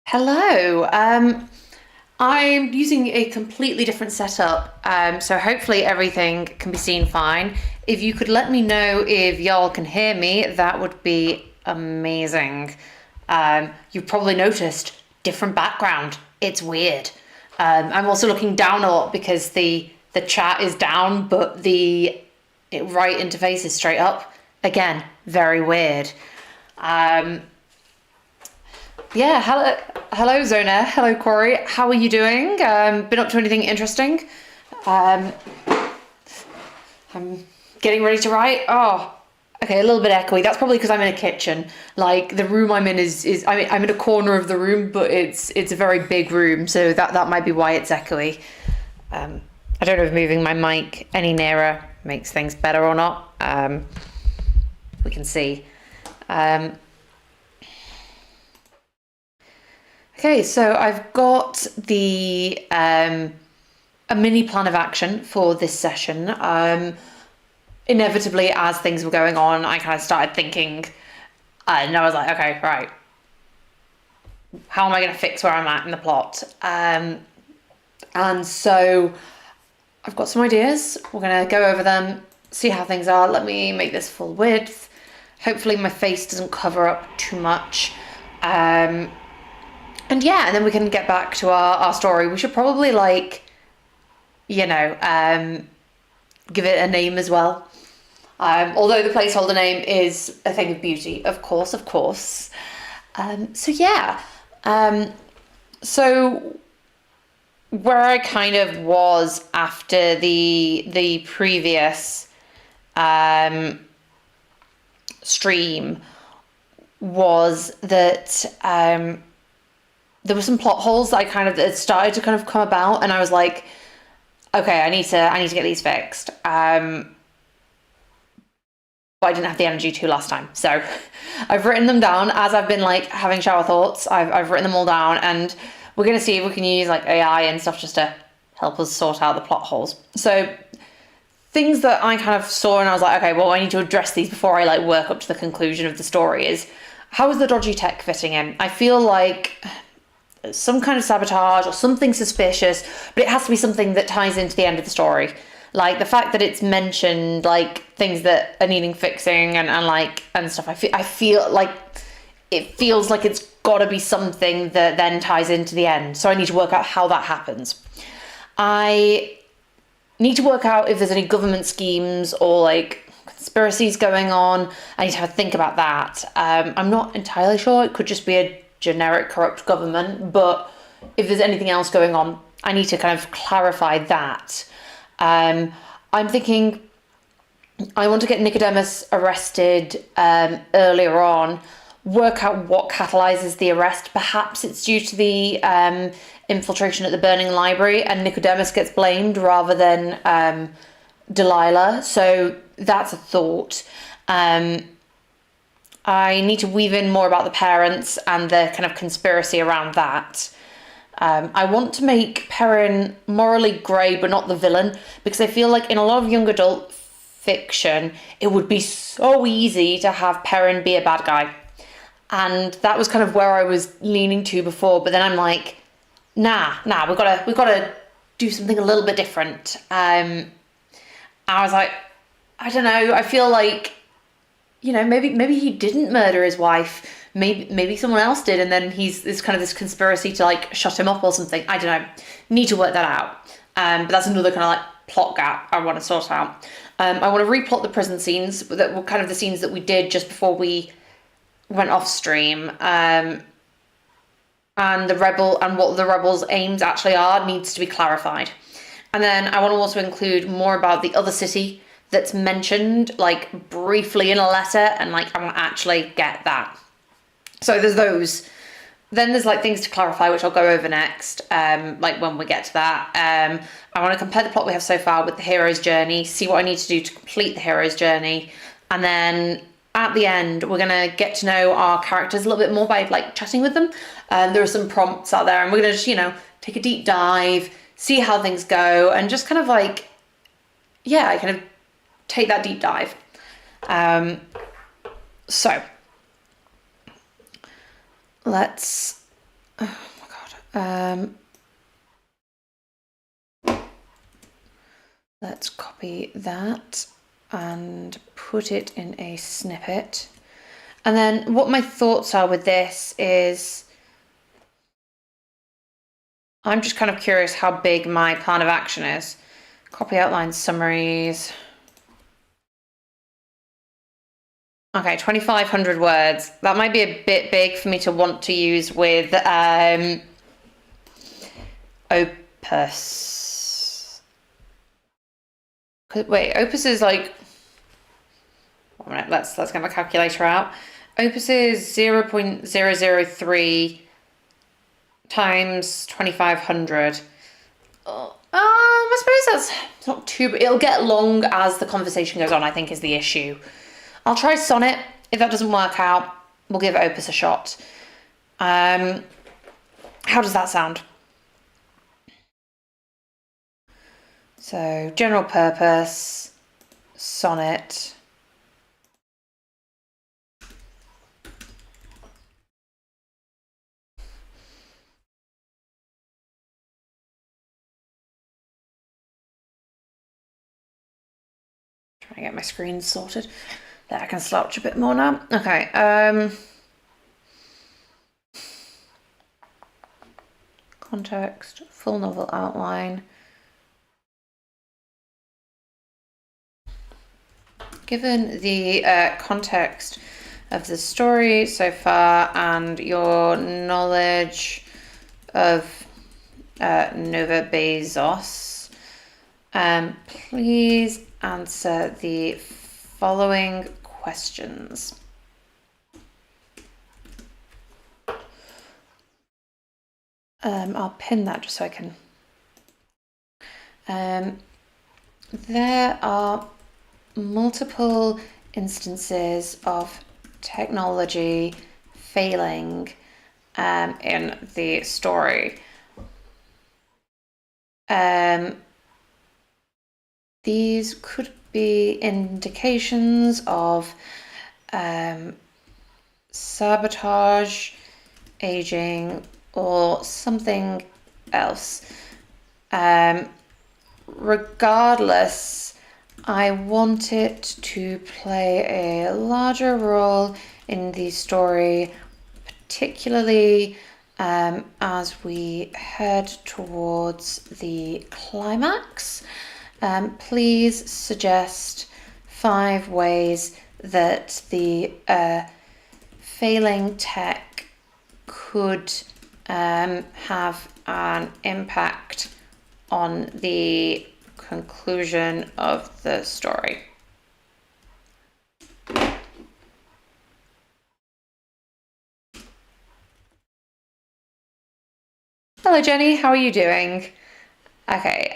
Hello. I'm using a completely different setup, so hopefully everything can be seen fine. If you could let me know if y'all can hear me, that would be amazing. You've probably noticed different background. It's weird. I'm also looking down a lot because the chat is down, but the right interface is straight up. Again, very weird. Um, yeah, hello Zona, hello Corey. How are you doing? Been up to anything interesting? Um, I'm getting ready to write. Oh, okay, a little bit echoey. That's probably because I'm in a kitchen. Like the room I'm in is I'm in a corner of the room, but it's a very big room, so that might be why it's echoey. I don't know if moving my mic any nearer makes things better or not. We can see. Um, Okay, so I've got the a mini plan of action for this session. Inevitably, as things were going on, I kind of started thinking, and I was like, okay, right, how am I going to fix where I'm at in the plot? And so I've got some ideas. We're going to go over them, see how things are. Let me make this full width. Hopefully, my face doesn't cover up too much. And yeah, and then we can get back to our story. We should probably you know, give it a name as well. Although the placeholder name is a thing of beauty, of course, of course. So yeah, so where I kind of was after the previous stream was that there were some plot holes that that started to kind of come about, and I was like, okay, I need to get these fixed. But I didn't have the energy to last time, so I've written them down as I've been like having shower thoughts. I've written them all down, and we're gonna see if we can use like AI and stuff just to help us sort out the plot holes. So things that I kind of saw and I was like, okay, well, I need to address these before I like work up to the conclusion of the story is how is the dodgy tech fitting in? I feel like some kind of sabotage or something suspicious, but it has to be something that ties into the end of the story. Like the fact that it's mentioned like things that are needing fixing and stuff. I feel like it feels like it's got to be something that then ties into the end. So I need to work out how that happens. I need to work out if there's any government schemes or like conspiracies going on. I need to have a think about that. I'm not entirely sure. It could just be a generic corrupt government, but if there's anything else going on, I need to kind of clarify that. I'm thinking I want to get Nicodemus arrested earlier on, work out what catalyzes the arrest. Perhaps it's due to the infiltration at the burning library and Nicodemus gets blamed rather than Delilah. So that's a thought. I need to weave in more about the parents and the kind of conspiracy around that. I want to make Perrin morally grey, but not the villain, because I feel like in a lot of young adult fiction, it would be so easy to have Perrin be a bad guy. And that was kind of where I was leaning to before, but then I'm like, nah, we've gotta do something a little bit different. I was like, I don't know, I feel like maybe he didn't murder his wife. Maybe someone else did, and then there's kind of this conspiracy to like shut him up or something. I don't know. Need to work that out. But that's another kind of like plot gap I want to sort out. I want to replot the prison scenes that were kind of the scenes that we did just before we went off stream. And what the rebels' aims actually are needs to be clarified. And then I want to also include more about the other city that's mentioned like briefly in a letter, and like I want to actually get that. So there's those. Then there's like things to clarify, which I'll go over next, like when we get to that. I want to compare the plot we have so far with the hero's journey, see what I need to do to complete the hero's journey, and then at the end we're gonna get to know our characters a little bit more by like chatting with them. There are some prompts out there, and we're gonna just take a deep dive, see how things go, and just kind of like kind of take that deep dive. So let's Oh my god. Let's copy that and put it in a snippet. And then what my thoughts are with this is I'm just kind of curious how big my plan of action is. Copy outline summaries. Okay, 2,500 words. That might be a bit big for me to want to use with Opus. Wait, Opus is like... 1 minute, let's get my calculator out. Opus is 0.003 times 2,500. I suppose that's not too... It'll get long as the conversation goes on, I think, is the issue. I'll try Sonnet. If that doesn't work out, we'll give Opus a shot. How does that sound? So, general purpose, Sonnet. Trying to get my screen sorted. There, I can slouch a bit more now. Okay. Context, full novel outline. Given the context of the story so far and your knowledge of Nova Bezos, please answer the following questions. I'll pin that just so I can. There are multiple instances of technology failing in the story. These could be indications of sabotage, aging, or something else. Regardless, I want it to play a larger role in the story, particularly as we head towards the climax. Please suggest 5 ways that the failing tech could have an impact on the conclusion of the story. Hello Jenny, how are you doing? Okay,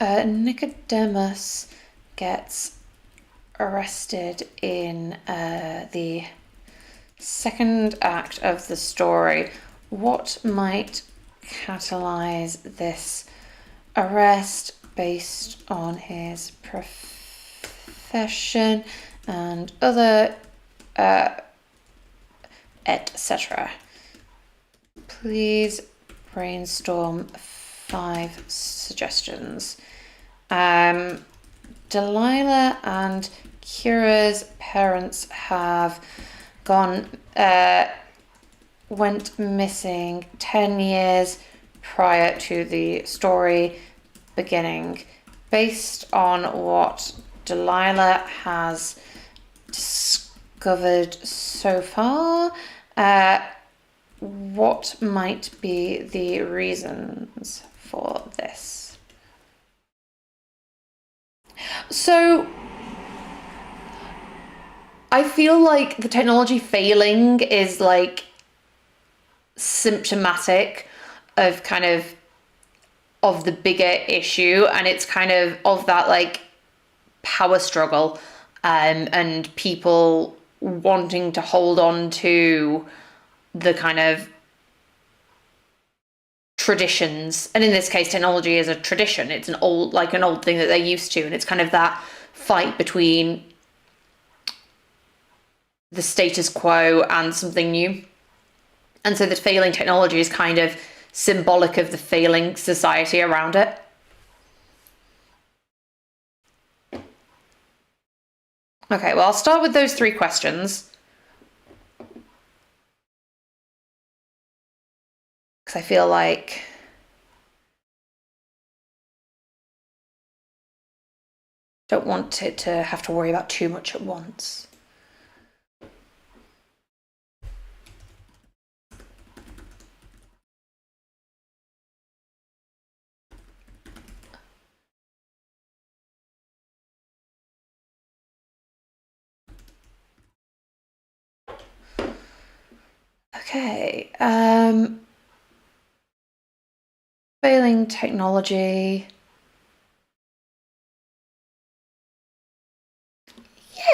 Nicodemus gets arrested in the second act of the story. What might catalyze this arrest based on his profession and other etc. Please brainstorm 5 suggestions. Delilah and Kira's parents have went missing 10 years prior to the story beginning. Based on what Delilah has discovered so far, what might be the reasons for this? So I feel like the technology failing is like symptomatic of kind of the bigger issue, and it's kind of that like power struggle and people wanting to hold on to the kind of traditions. And in this case, technology is a tradition. It's an old thing that they're used to, and it's kind of that fight between the status quo and something new. And so the failing technology is kind of symbolic of the failing society around it. Okay, well, I'll start with those 3 questions. Because I feel like don't want it to have to worry about too much at once. Okay, failing technology.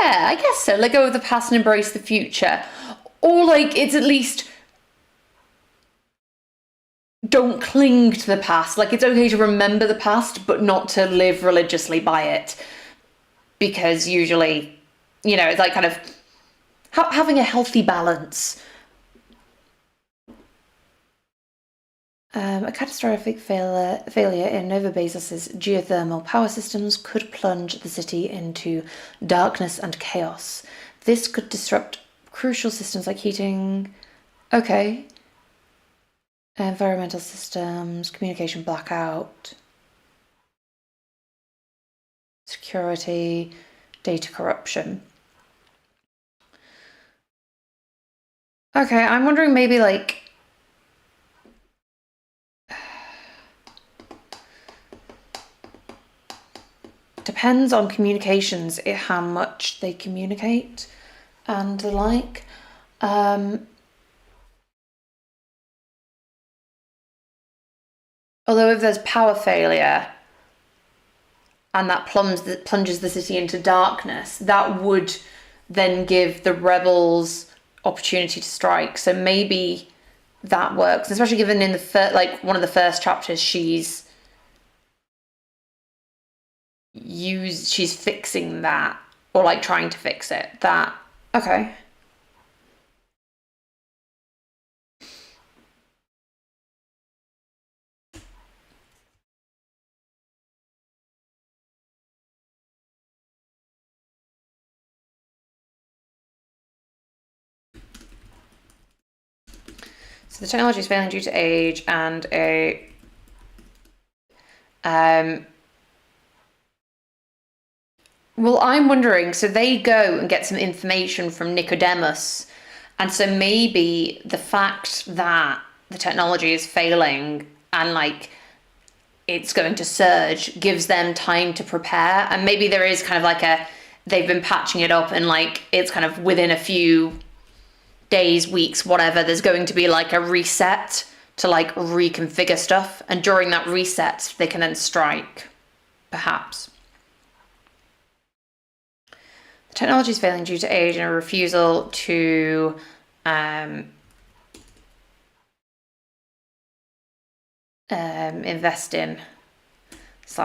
Yeah, I guess so. Let go of the past and embrace the future. Or like it's at least don't cling to the past. Like it's okay to remember the past, but not to live religiously by it. Because usually, you know, it's like kind of having a healthy balance. A catastrophic failure in Nova Bezos's geothermal power systems could plunge the city into darkness and chaos. This could disrupt crucial systems like heating. Okay. Environmental systems, communication blackout, security, data corruption. Okay, I'm wondering maybe like depends on communications, how much they communicate and the like. Although if there's power failure and that plunges the city into darkness, that would then give the rebels opportunity to strike. So maybe that works, especially given in the like one of the first chapters, she's fixing that or like trying to fix it. That okay. So the technology is failing due to age and a well, I'm wondering, so they go and get some information from Nicodemus, and so maybe the fact that the technology is failing and like it's going to surge gives them time to prepare, and maybe there is kind of like they've been patching it up and like it's kind of within a few days, weeks, whatever, there's going to be like a reset to like reconfigure stuff, and during that reset they can then strike, perhaps. The technology is failing due to age and a refusal to invest in /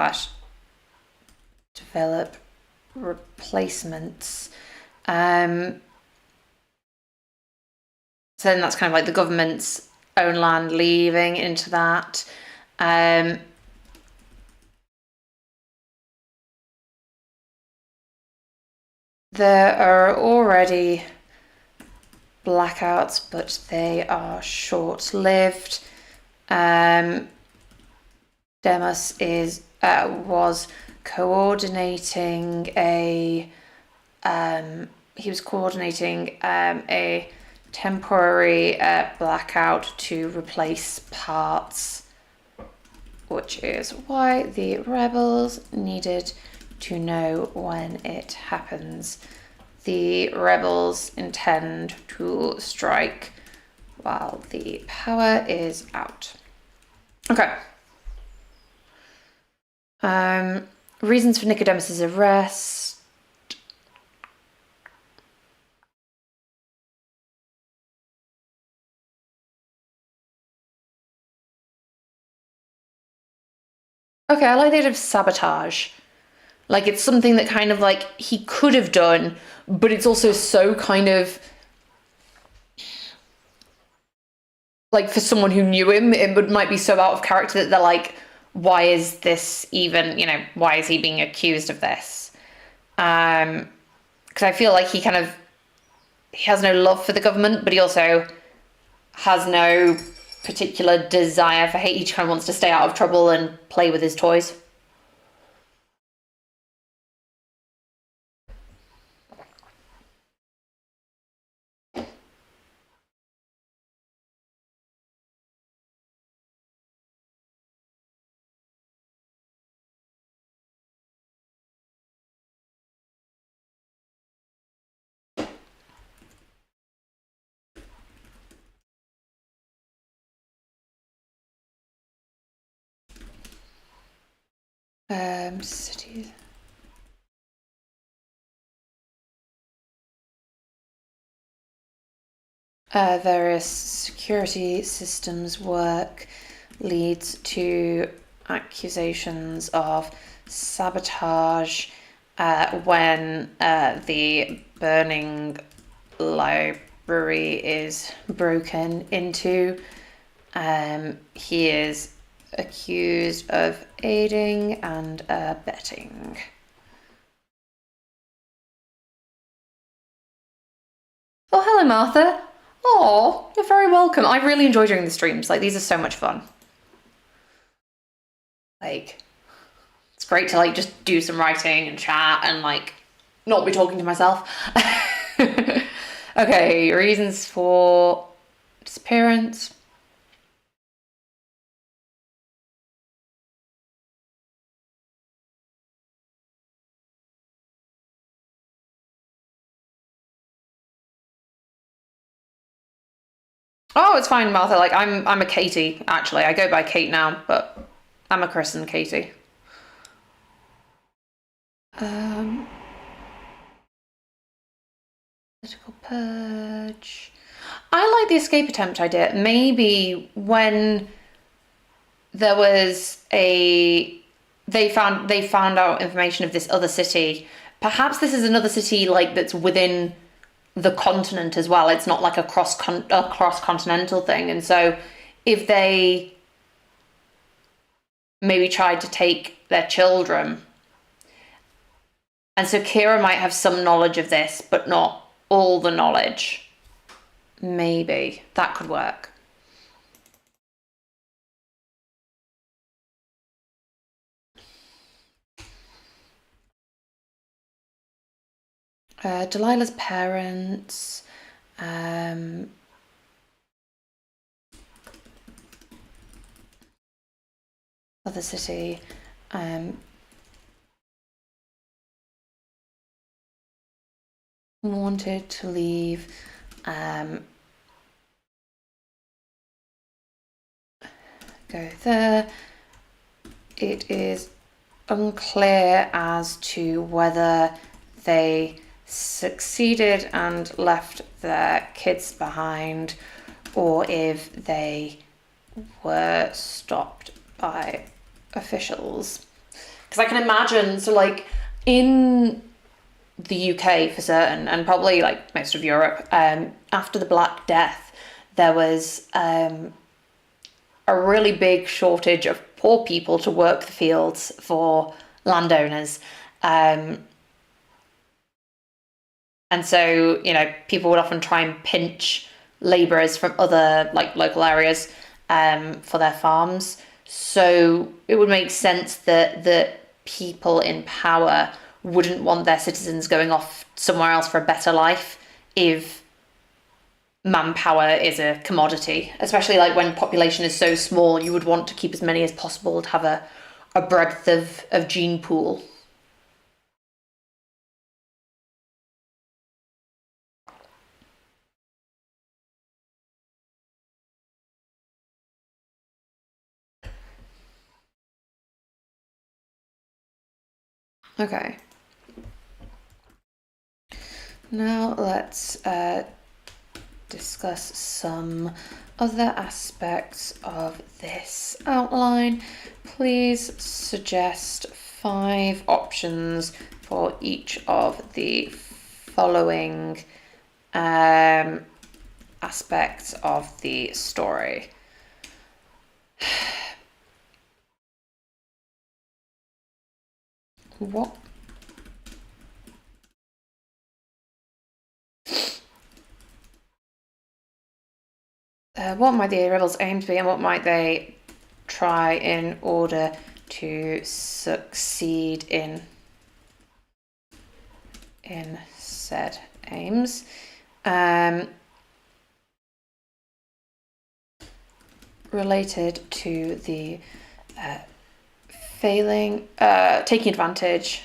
develop replacements. So then that's kind of like the government's own land leaving into that. There are already blackouts, but they are short-lived. Demus was coordinating a temporary blackout to replace parts, which is why the rebels needed to know when it happens. The rebels intend to strike while the power is out. Okay. Reasons for Nicodemus's arrest. Okay, I like the idea of sabotage. Like it's something that kind of like he could have done, but it's also so kind of like, for someone who knew him, might be so out of character that they're like, why is this even, why is he being accused of this? Because I feel like he has no love for the government, but he also has no particular desire for hate. He kind of wants to stay out of trouble and play with his toys. Cities. Various security systems work leads to accusations of sabotage when the burning library is broken into. He is accused of aiding and abetting. Oh, hello, Martha. Oh, you're very welcome. I really enjoy doing the streams. Like, these are so much fun. Like, it's great to just do some writing and chat and not be talking to myself. Okay, reasons for disappearance. Oh, it's fine, Martha. I'm a Katie, actually. I go by Kate now, but I'm a christened Katie. Political purge. I like the escape attempt idea. Maybe when there was they found out information of this other city. Perhaps this is another city that's within the continent as well. It's not like a cross-continental thing. And so if they maybe tried to take their children, and so Kira might have some knowledge of this, but not all the knowledge. Maybe that could work. Delilah's parents. Other city. Wanted to leave. Go there. It is unclear as to whether they succeeded and left their kids behind, or if they were stopped by officials. Because I can imagine, in the UK for certain, and probably most of Europe, after the Black Death, there was a really big shortage of poor people to work the fields for landowners. And so, people would often try and pinch labourers from other local areas for their farms. So it would make sense that people in power wouldn't want their citizens going off somewhere else for a better life if manpower is a commodity. Especially when population is so small, you would want to keep as many as possible to have a breadth of gene pool. Okay. Now let's discuss some other aspects of this outline. Please suggest 5 options for each of the following aspects of the story. What? What might the rebels aim to be, and what might they try in order to succeed in said aims? Related to the taking advantage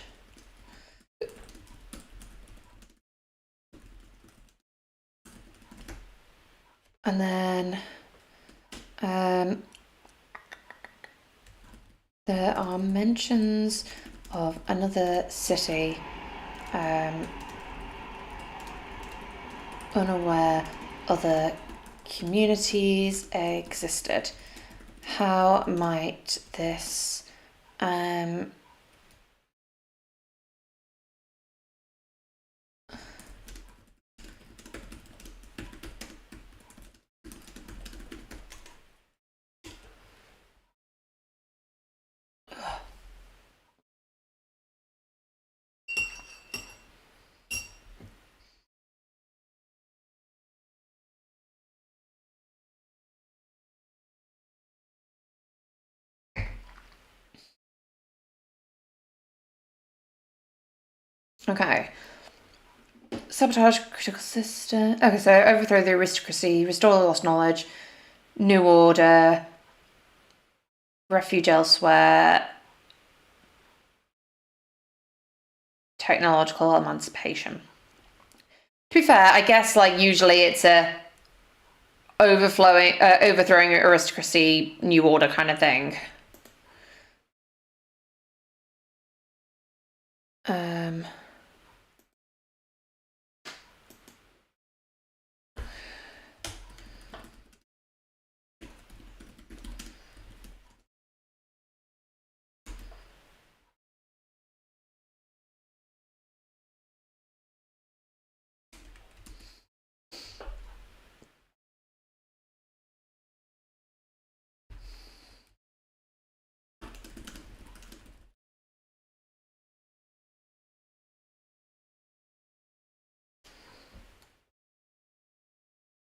and then there are mentions of another city, unaware other communities existed. How might this okay. Sabotage critical system. Okay, so overthrow the aristocracy, restore the lost knowledge, new order, refuge elsewhere, technological emancipation. To be fair, I guess like usually it's a overthrowing aristocracy, new order kind of thing.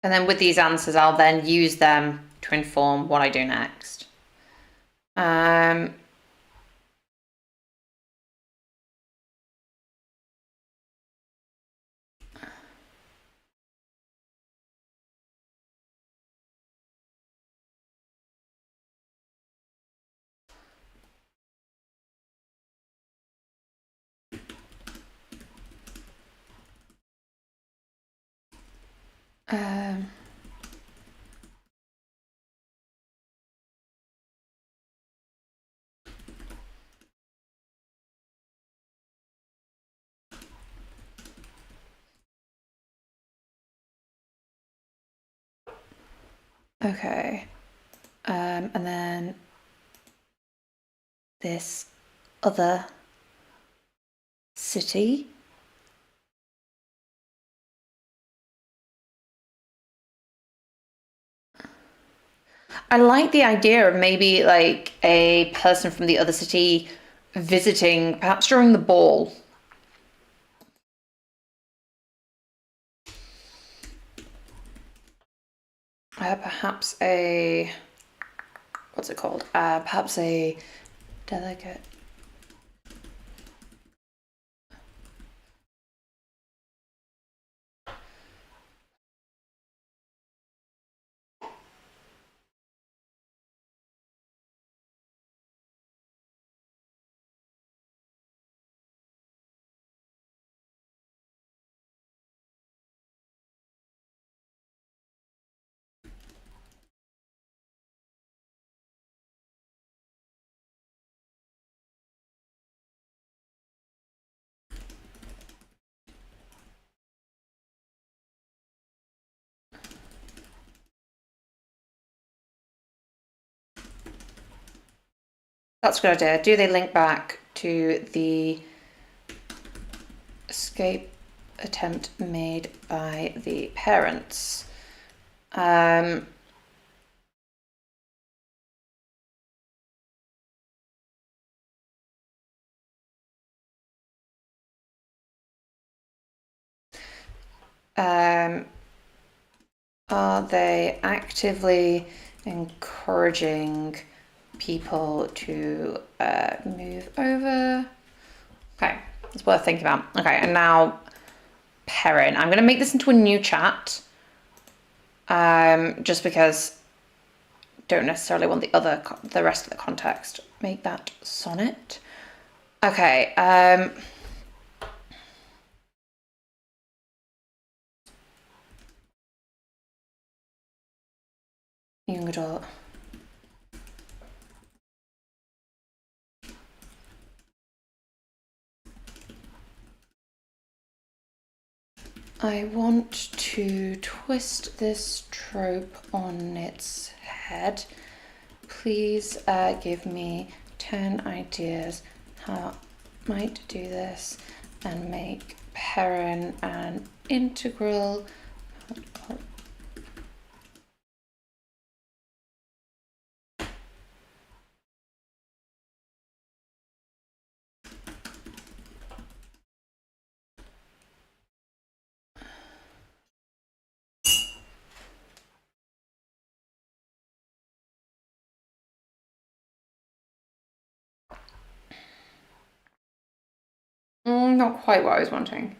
And then with these answers, I'll then use them to inform what I do next. Okay. And then this other city. I like the idea of maybe like a person from the other city visiting, perhaps during the ball. Perhaps a, what's it called? Perhaps a delegate. That's a good idea. Do they link back to the escape attempt made by the parents. Are they actively encouraging people to move over? Okay, it's worth thinking about. Okay, and now Perrin. I'm going to make this into a new chat, just because I don't necessarily want the rest of the context. Make that sonnet. Okay. Young adult. I want to twist this trope on its head. Please give me 10 ideas how I might do this and make Perrin an integral. Not quite what I was wanting.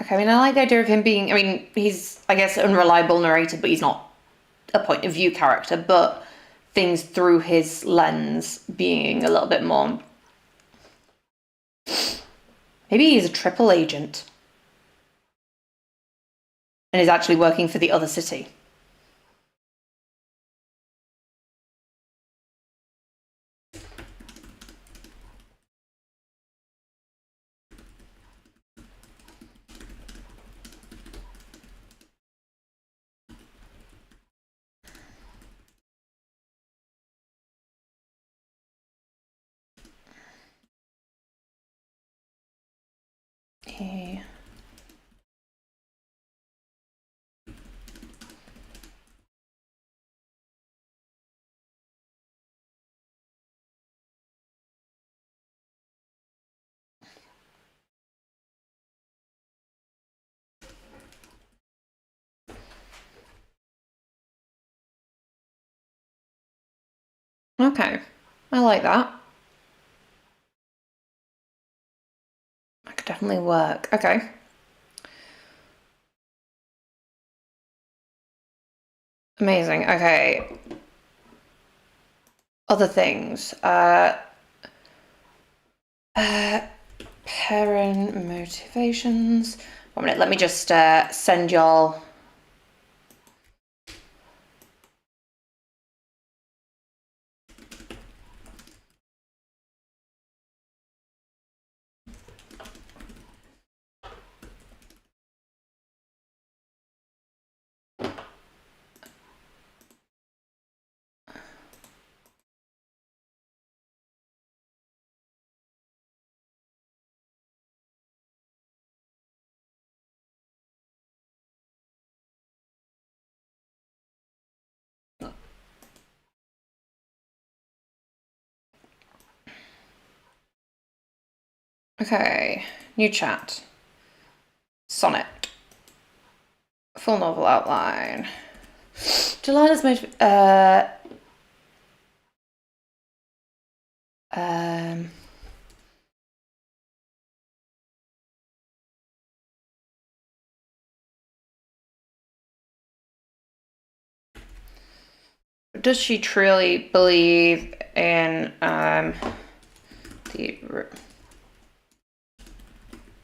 Okay, I mean, I like the idea of him being, I mean, he's, I guess, unreliable narrator, but he's not a point of view character, but things through his lens being a little bit more. Maybe he's a triple agent and is actually working for the other city. He... Okay, I like that. That could definitely work. Okay. Amazing. Okay. Other things. Parent motivations. 1 minute. Let me just send y'all. Okay. New chat. Sonnet. Full novel outline. Delilah's motive. Does she truly believe in the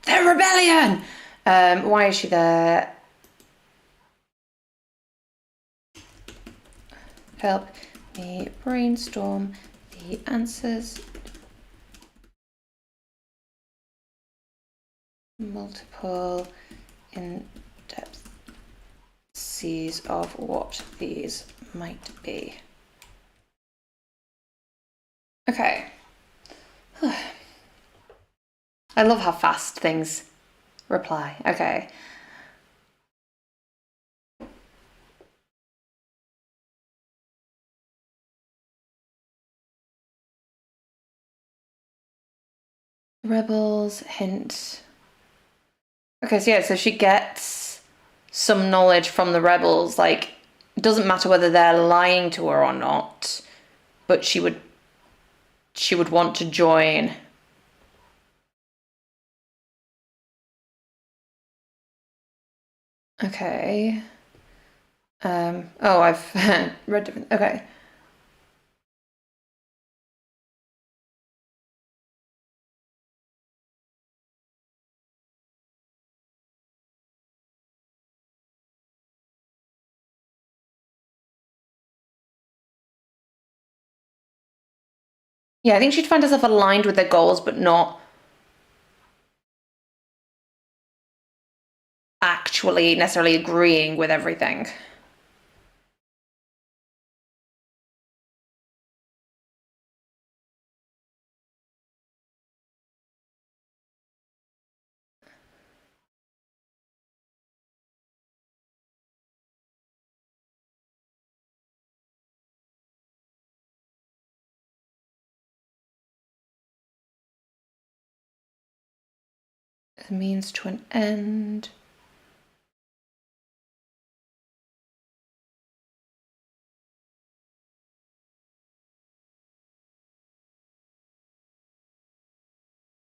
The rebellion! Why is she there? Help me brainstorm the answers. Multiple in-depth sees of what these might be. Okay. I love how fast things reply. Okay. Rebels, hint. Okay, so yeah, so she gets some knowledge from the rebels. Like, it doesn't matter whether they're lying to her or not, but she would want to join. Okay. Oh, I've read different. Okay. Yeah, I think she'd find herself aligned with their goals, but not actually necessarily agreeing with everything. A means to an end.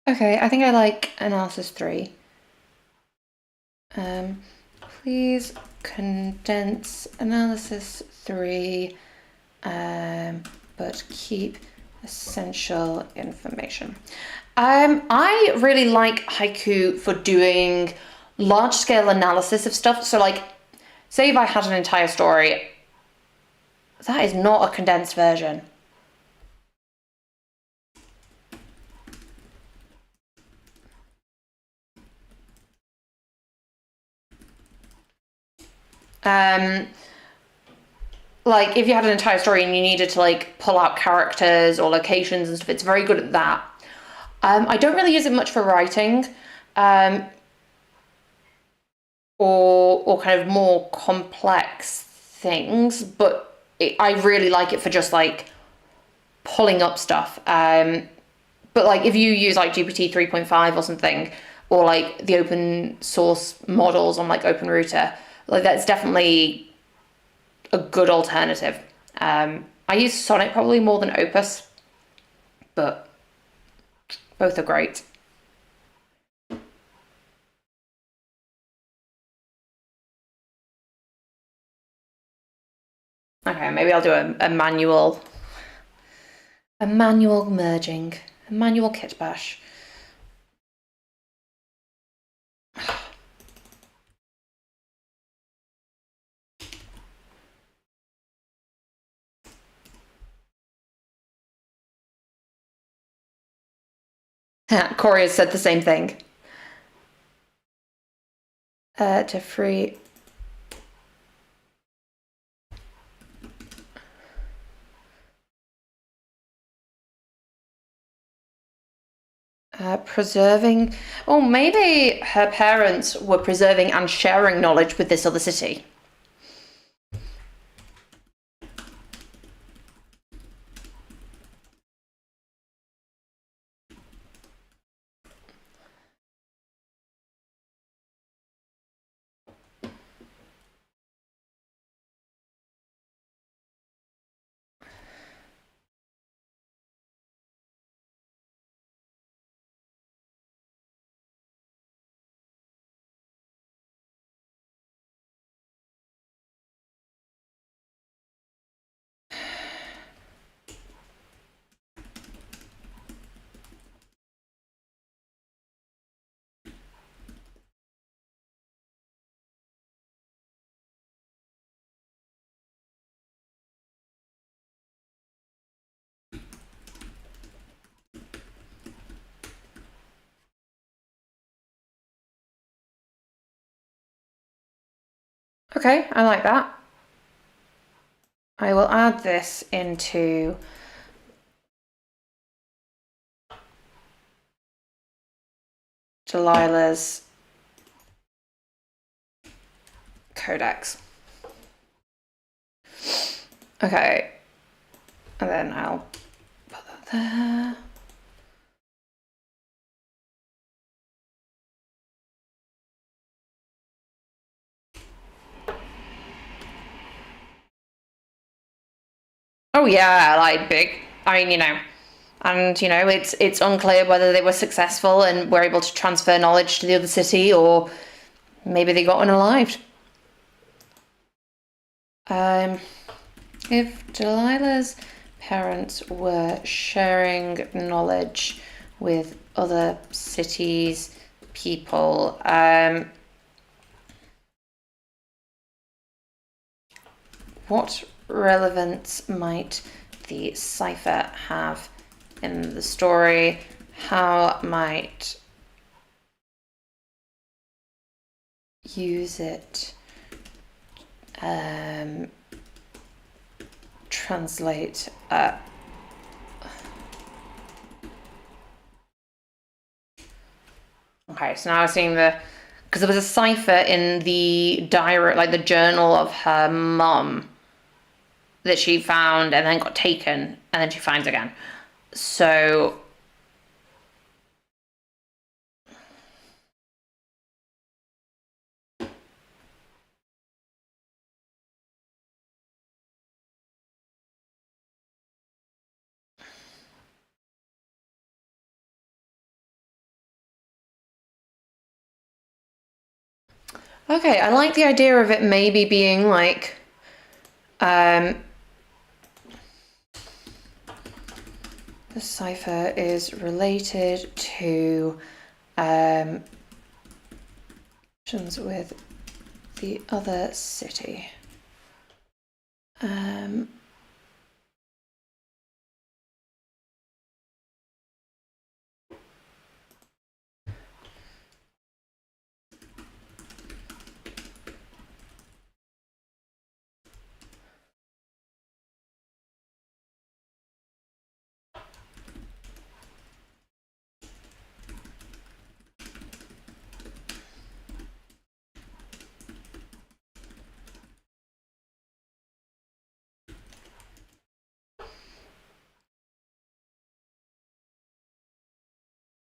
Okay, I think I like analysis 3. Please condense analysis 3, but keep essential information. I really like Haiku for doing large scale analysis of stuff. So like, say if I had an entire story, that is not a condensed version. Like if you had an entire story and you needed to like pull out characters or locations and stuff, it's very good at that. I don't really use it much for writing, or kind of more complex things, but I really like it for just like pulling up stuff. But like if you use like GPT 3.5 or something, or like the open source models on like OpenRouter, like that's definitely a good alternative. I use Sonnet probably more than Opus, but both are great. Okay, maybe I'll do a manual merging, a manual kit bash. Corey has said the same thing. To free. Preserving. Oh, maybe her parents were preserving and sharing knowledge with this other city. Okay, I like that. I will add this into Delilah's Codex. Okay, and then I'll put that there. Oh yeah, like big. I mean, and it's unclear whether they were successful and were able to transfer knowledge to the other city, or maybe they got unalived. If Delilah's parents were sharing knowledge with other cities, people, what relevance might the cipher have in the story? How might use it translate okay, so now I'm seeing because there was a cipher in the diary, like the journal of her mum, that she found and then got taken, and then she finds again. So okay, I like the idea of it maybe being like the cipher is related to with the other city.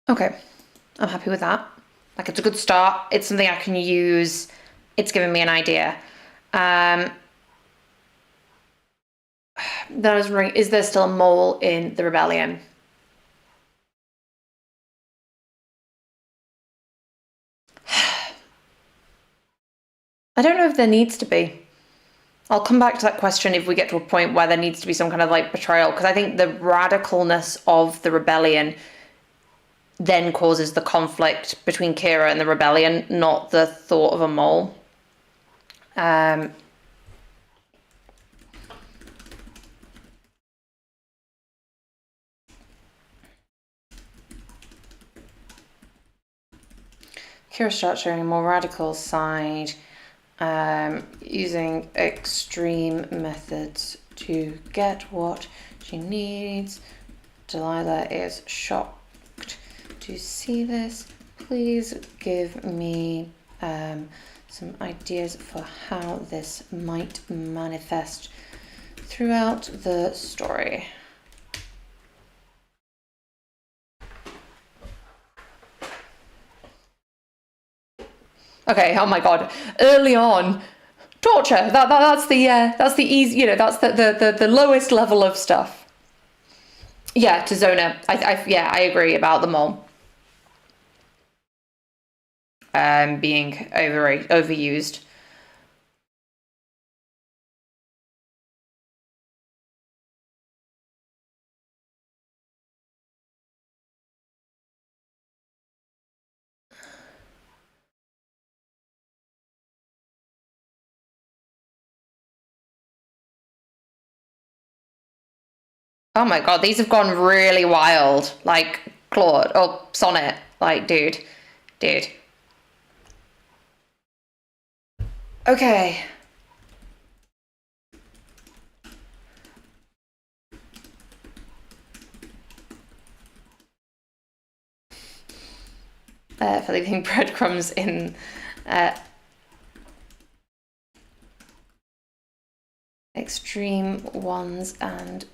Okay, I'm happy with that. Like, it's a good start. It's something I can use. It's giving me an idea. Then I was wondering, is there still a mole in the rebellion? I don't know if there needs to be. I'll come back to that question if we get to a point where there needs to be some kind of like betrayal, because I think the radicalness of the rebellion then causes the conflict between Kira and the rebellion, not the thought of a mole. Kira starts showing a more radical side, using extreme methods to get what she needs. Delilah is shocked to see this. Please give me some ideas for how this might manifest throughout the story. Okay, oh my god. Early on, torture. That's the easy, that's the lowest level of stuff. Yeah, to Zona. I agree about the mole. Being overused. Oh my god, these have gone really wild. Like Claude or Sonnet. Like, dude. Okay. For leaving breadcrumbs in extreme ones and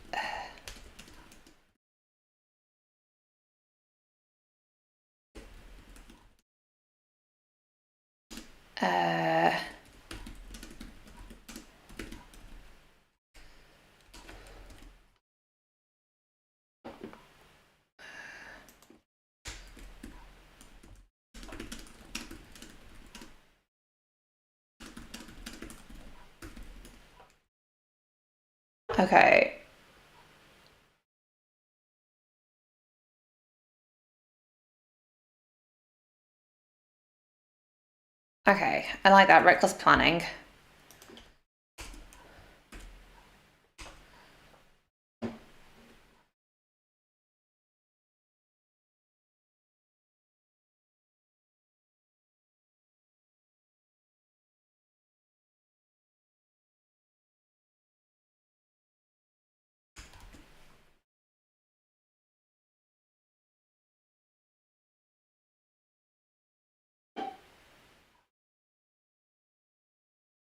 okay. Okay, I like that. Reckless planning.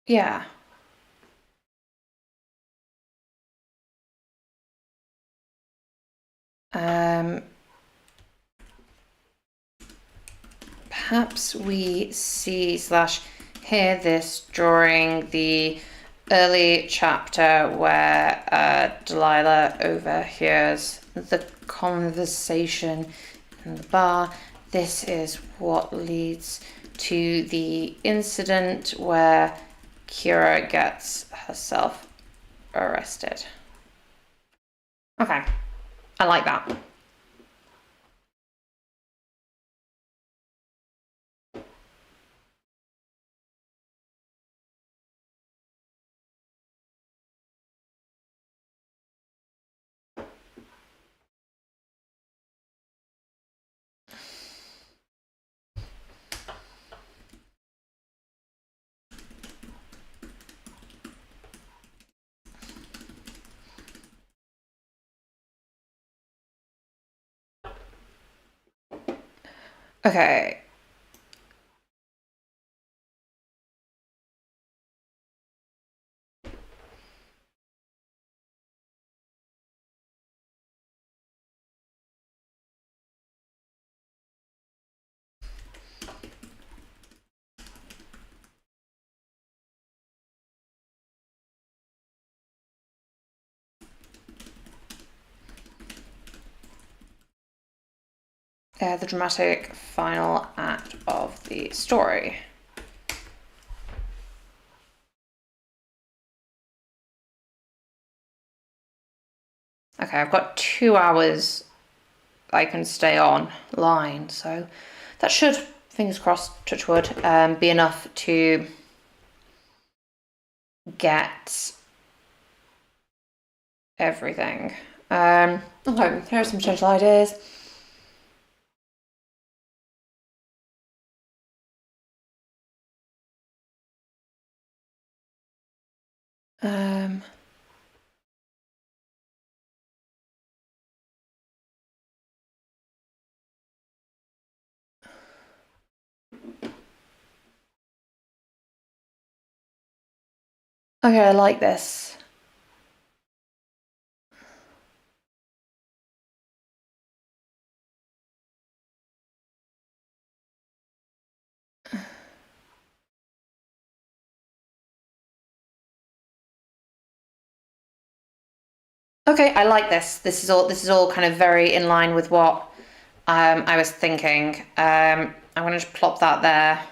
Yeah. Perhaps we see / hear this during the early chapter where Delilah overhears the conversation in the bar. This is what leads to the incident where Kira gets herself arrested. Okay, I like that. Okay. The dramatic final act of the story. Okay, I've got 2 hours I can stay online, so that should, fingers crossed, touch wood, be enough to get everything. Okay, here are some potential ideas. Okay, I like this. Okay, I like this. This is all kind of very in line with what I was thinking. I'm gonna just plop that there.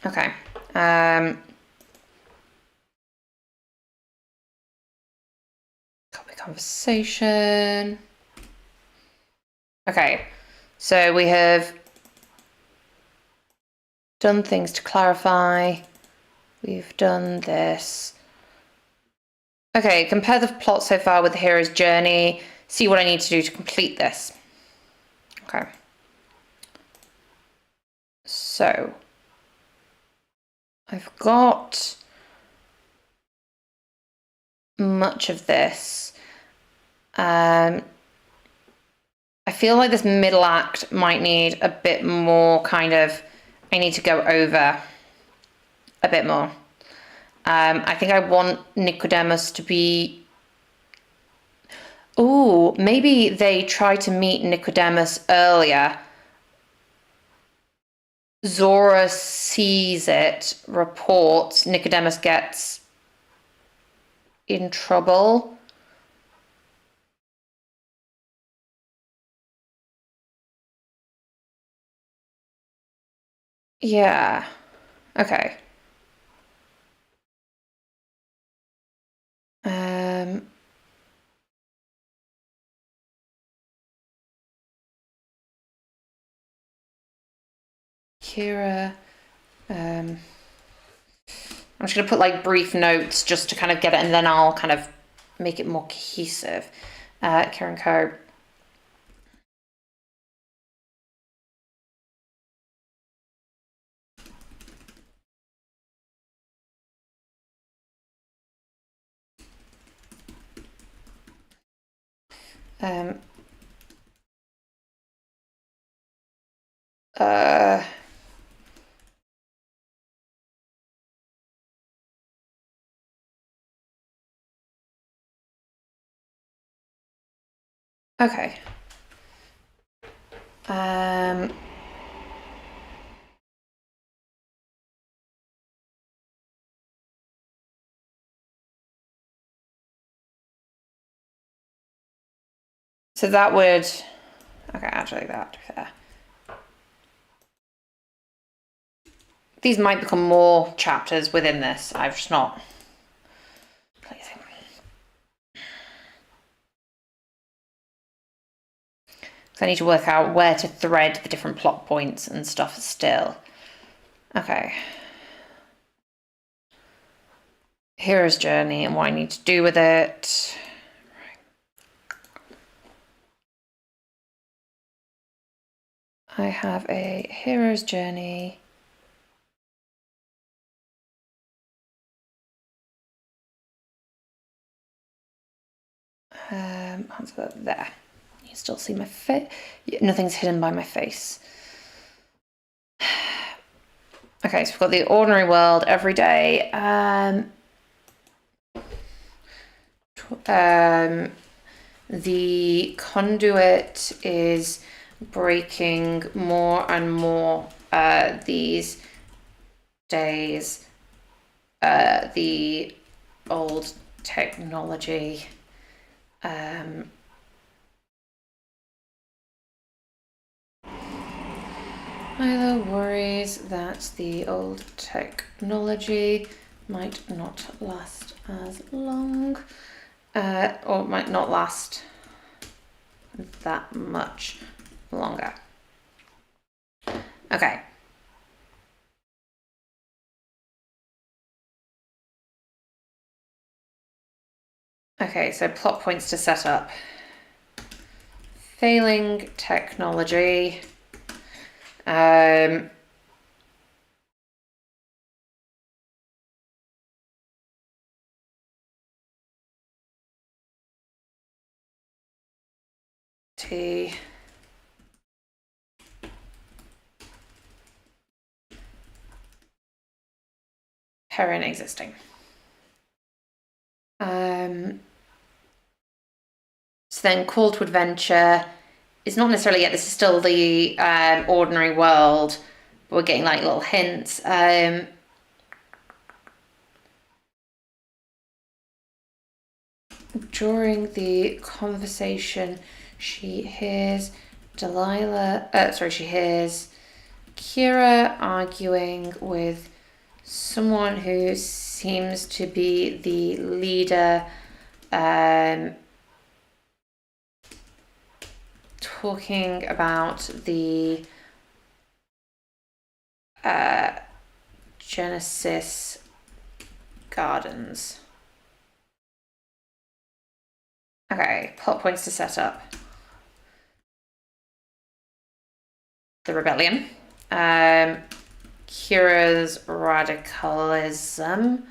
Okay. Copy conversation. Okay, so we have done things to clarify. We've done this. Okay, compare the plot so far with the hero's journey. See what I need to do to complete this. Okay. So, I've got much of this. I feel like this middle act might need a bit more kind of, I need to go over a bit more. I think I want Nicodemus to be... Ooh, maybe they try to meet Nicodemus earlier. Zora sees it, reports, Nicodemus gets in trouble. Yeah. Okay. Kira, I'm just gonna put like brief notes just to kind of get it, and then I'll kind of make it more cohesive. Karen Co. Um, okay. So that would, okay, actually that, fair. These might become more chapters within this. I've just not placing. So I need to work out where to thread the different plot points and stuff still. Okay. Hero's journey and what I need to do with it. I have a hero's journey. There. You still see my face. Nothing's hidden by my face. Okay, so we've got the ordinary world every day. The conduit is breaking more and more these days. The old technology. Milo worries that the old technology might not last as long, or might not last that much longer. Okay. Okay, so plot points to set up. Failing technology. T. Heron existing. So then call to adventure is not necessarily yet, this is still the ordinary world, but we're getting like little hints. During the conversation, she hears she hears Kira arguing with someone who seems to be the leader, talking about the Genesis Gardens. Okay, plot points to set up. The rebellion. Kira's radicalism.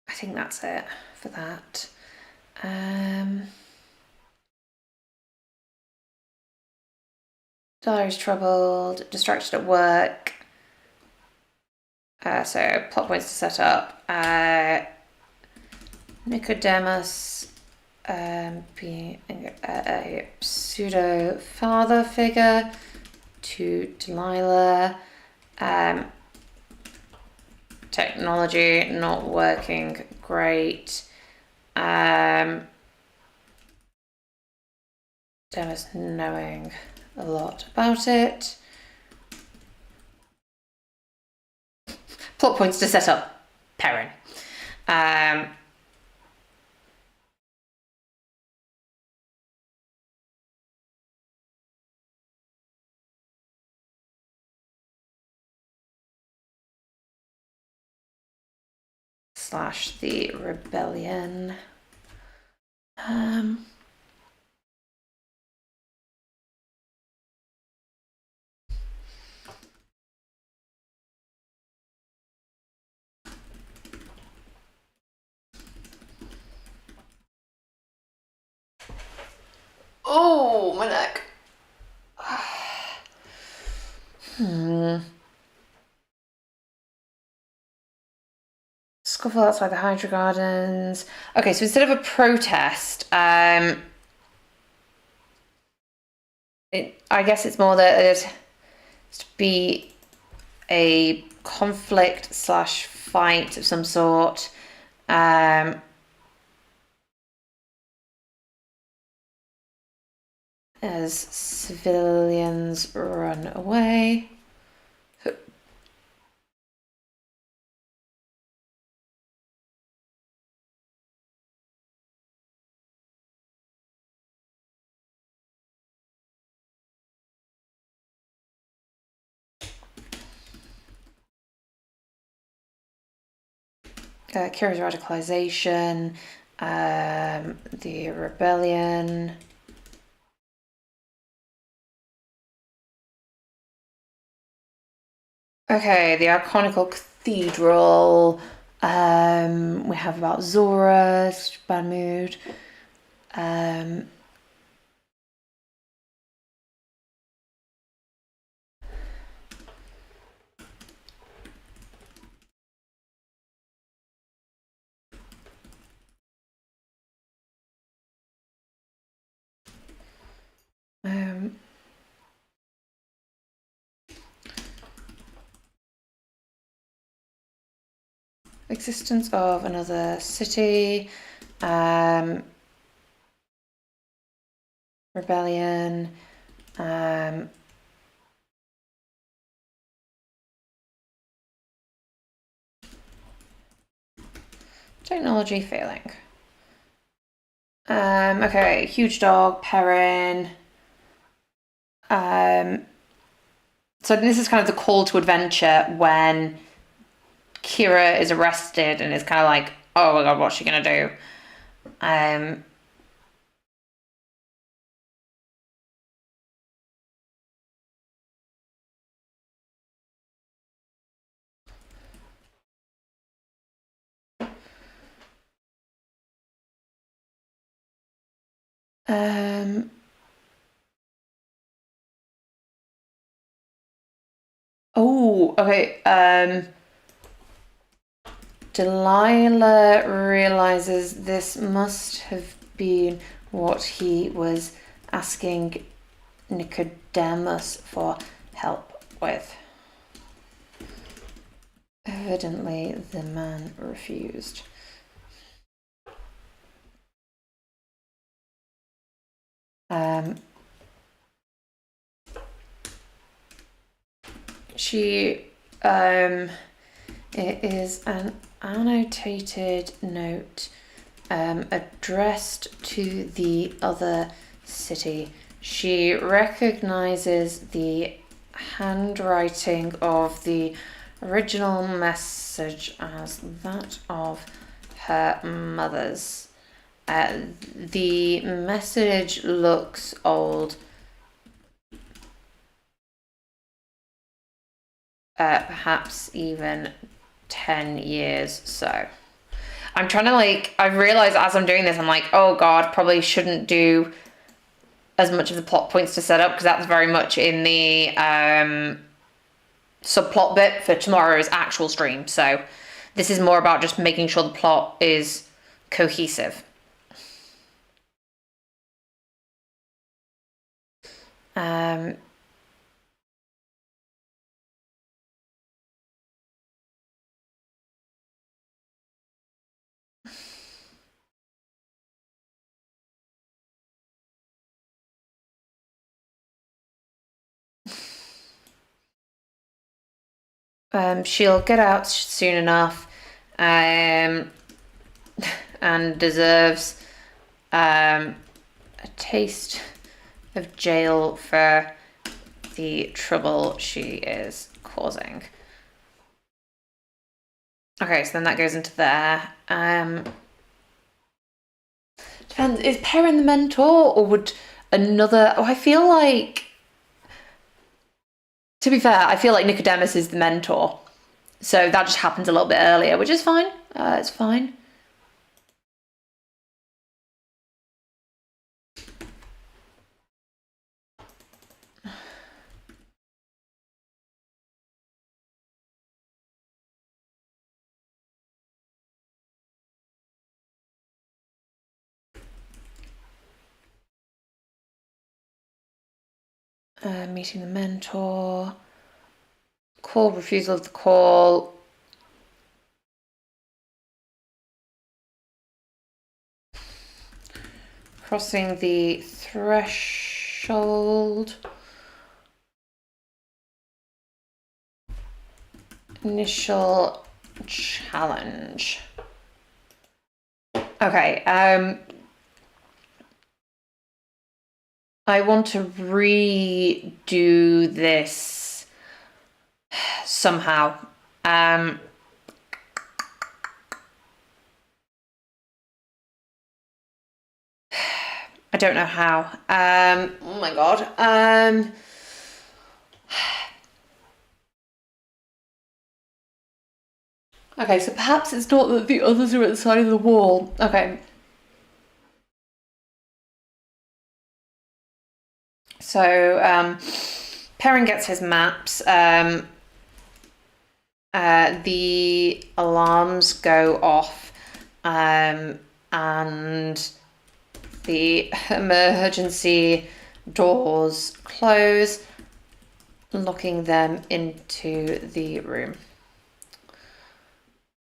I think that's it for that. Diary's troubled, distracted at work. So plot points to set up. Nicodemus being a pseudo father figure to Delilah. Technology not working great. Demis knowing a lot about it. Plot points to set up Perrin. Slash the rebellion. Oh, my neck. Scuffle outside the Hydra Gardens. Okay, so instead of a protest, I guess it's more that there's to be a conflict slash fight of some sort. As civilians run away. Kira's radicalization, the rebellion. Okay, the Iconical Cathedral. We have about Zora, bad mood. Existence of another city. Rebellion. Technology failing. Okay, huge dog, Perrin. So this is kind of the call to adventure when Kira is arrested and is kind of like, oh my god, what's she gonna do? Oh, okay. Delilah realizes this must have been what he was asking Nicodemus for help with. Evidently, the man refused. It is an annotated note addressed to the other city. She recognizes the handwriting of the original message as that of her mother's. The message looks old. Perhaps even 10 years so. I'm trying to I've realized as I'm doing this, I'm like, oh God, probably shouldn't do as much of the plot points to set up because that's very much in the subplot bit for tomorrow's actual stream. So this is more about just making sure the plot is cohesive. She'll get out soon enough, and deserves a taste of jail for the trouble she is causing. Okay, so then that goes into there. Depends. Is Perrin the mentor, or would another? Oh, I feel like. To be fair, I feel like Nicodemus is the mentor, so that just happens a little bit earlier, which is fine. It's fine. Meeting the mentor. Call, refusal of the call. Crossing the threshold. Initial challenge. Okay, I want to redo this somehow. I don't know how. Oh my God. Okay, so perhaps it's not that the others are at the side of the wall. Okay. So, Perrin gets his maps. The alarms go off, and the emergency doors close, locking them into the room.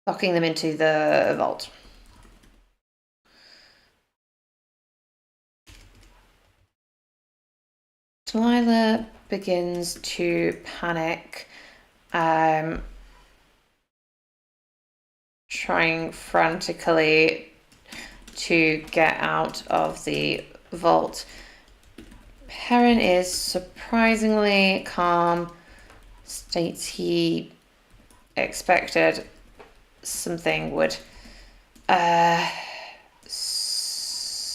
Locking them into the vault. Delilah begins to panic, trying frantically to get out of the vault. Perrin is surprisingly calm, states he expected something would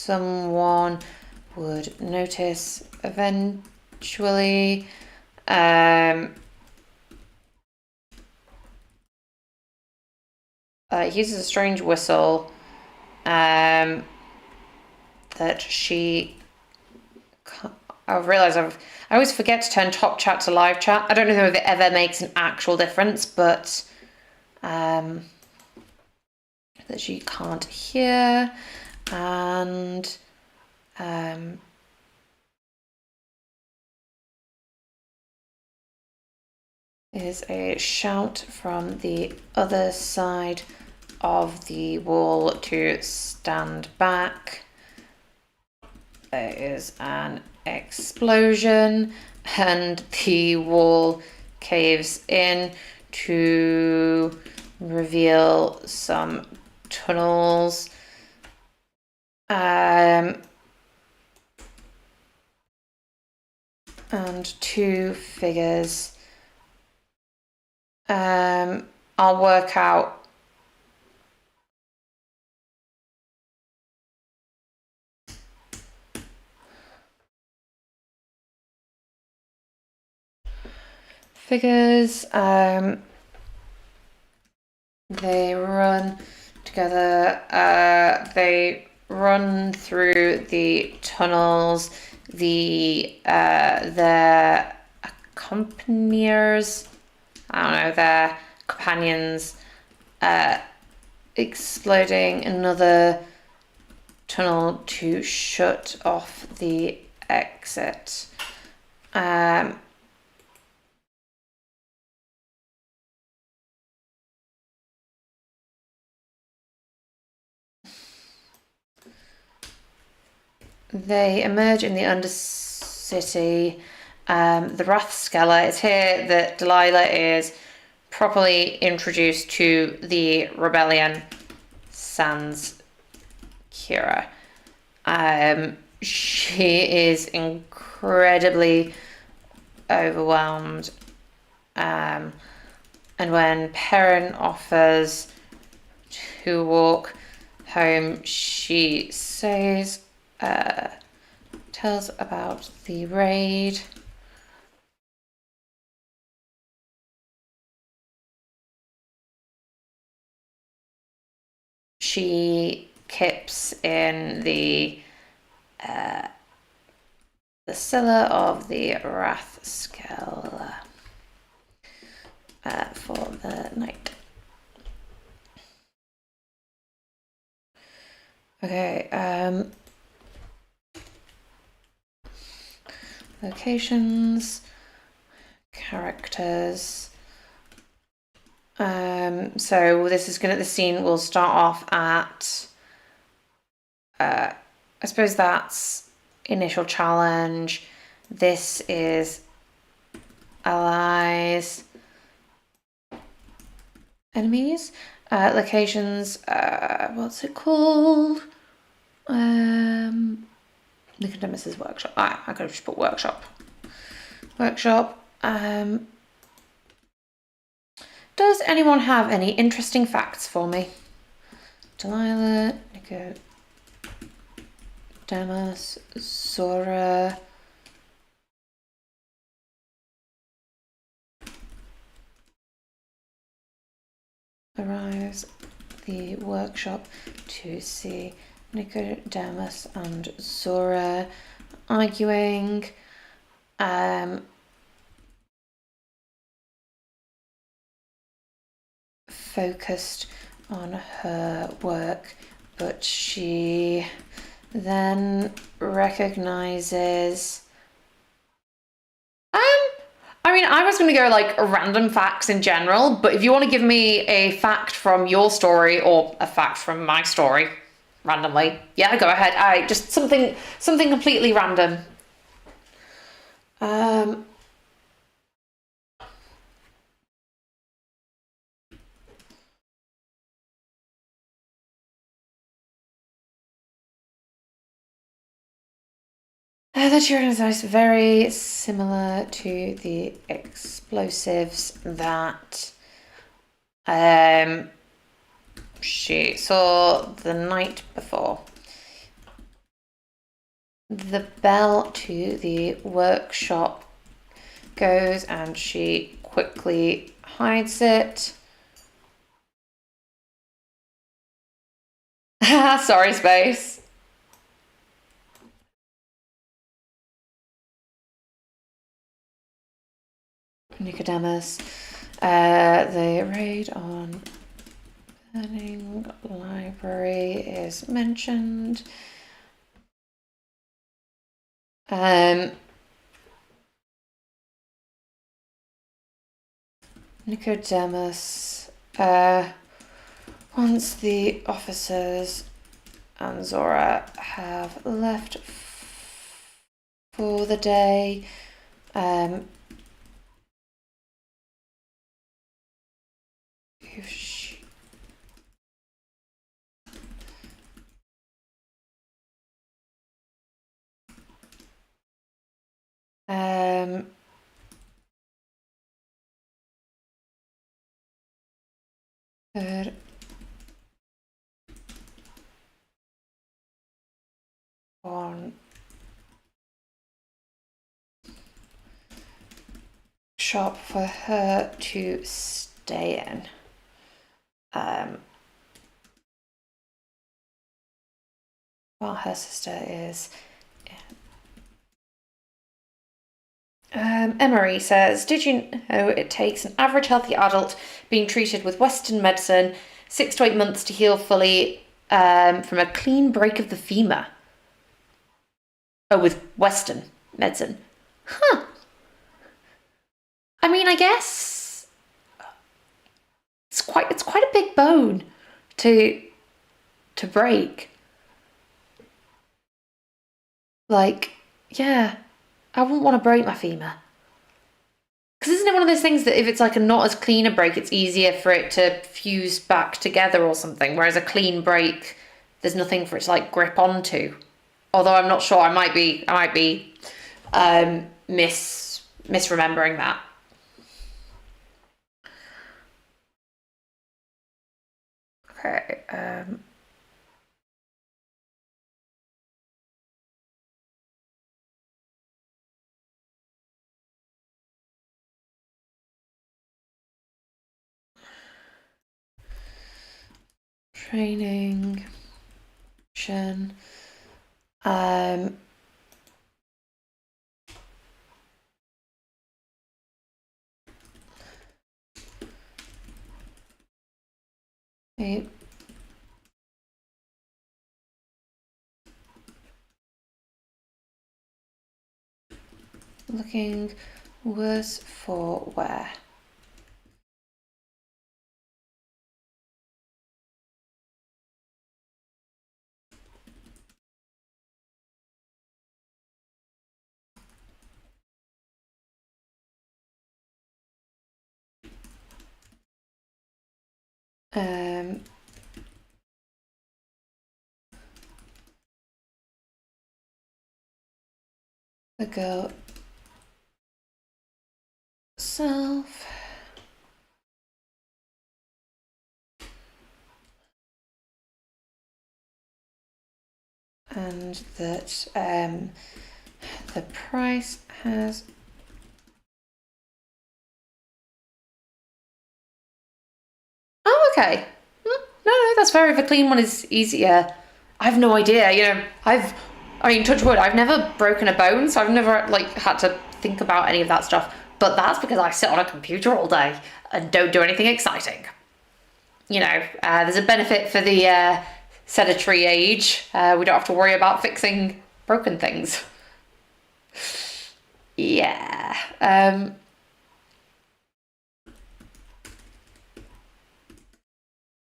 someone would notice eventually. He uses a strange whistle that she. I've realised I always forget to turn top chat to live chat. I don't know if it ever makes an actual difference, but that she can't hear, and is a shout from the other side of the wall to stand back. There is an explosion and the wall caves in to reveal some tunnels. and 2 figures. I'll work out figures. They run together. They run through the tunnels. Their accompaniers, I don't know, their companions, exploding another tunnel to shut off the exit. They emerge in the Undercity. The Wrathskeller is here that Delilah is properly introduced to the rebellion sans Kira. She is incredibly overwhelmed. And when Perrin offers to walk home, she says, tells about the raid. She kips in the cellar of the Wrathskeller for the night. Okay, locations, characters. So the scene will start off at, I suppose that's initial challenge. This is allies, enemies, locations, what's it called? Nicodemus's workshop. I could have just put workshop. Does anyone have any interesting facts for me? Delilah, Nicodemus, Zora. Arrives the workshop to see Nicodemus and Zora arguing. Focused on her work, but she then recognizes. I mean, I was going to go like random facts in general, but if you want to give me a fact from your story or a fact from my story randomly, yeah, go ahead. Just something completely random. The Tyrannosaurus very similar to the explosives that she saw the night before. The bell to the workshop goes and she quickly hides it. Sorry, Space. Nicodemus. The raid on Burning Library is mentioned. Nicodemus. Once the officers and Zora have left for the day, Good. On shop for her to stay in. While her sister is Emery says, did you know it takes an average healthy adult being treated with Western medicine 6 to 8 months to heal fully from a clean break of the femur? Oh, with Western medicine. Huh. I mean, I guess it's quite a big bone to break. Like, yeah, I wouldn't want to break my femur. Because isn't it one of those things that if it's like a not as clean a break, it's easier for it to fuse back together or something, whereas a clean break, there's nothing for it to like grip onto. Although I'm not sure, I might be misremembering that. Okay. Training. Okay. Looking worse for wear. The girl self. And that the price has okay. No, that's fair. If a clean one is easier, I have no idea. I mean, touch wood. I've never broken a bone, so I've never like had to think about any of that stuff. But that's because I sit on a computer all day and don't do anything exciting. There's a benefit for the sedentary age. We don't have to worry about fixing broken things. Yeah.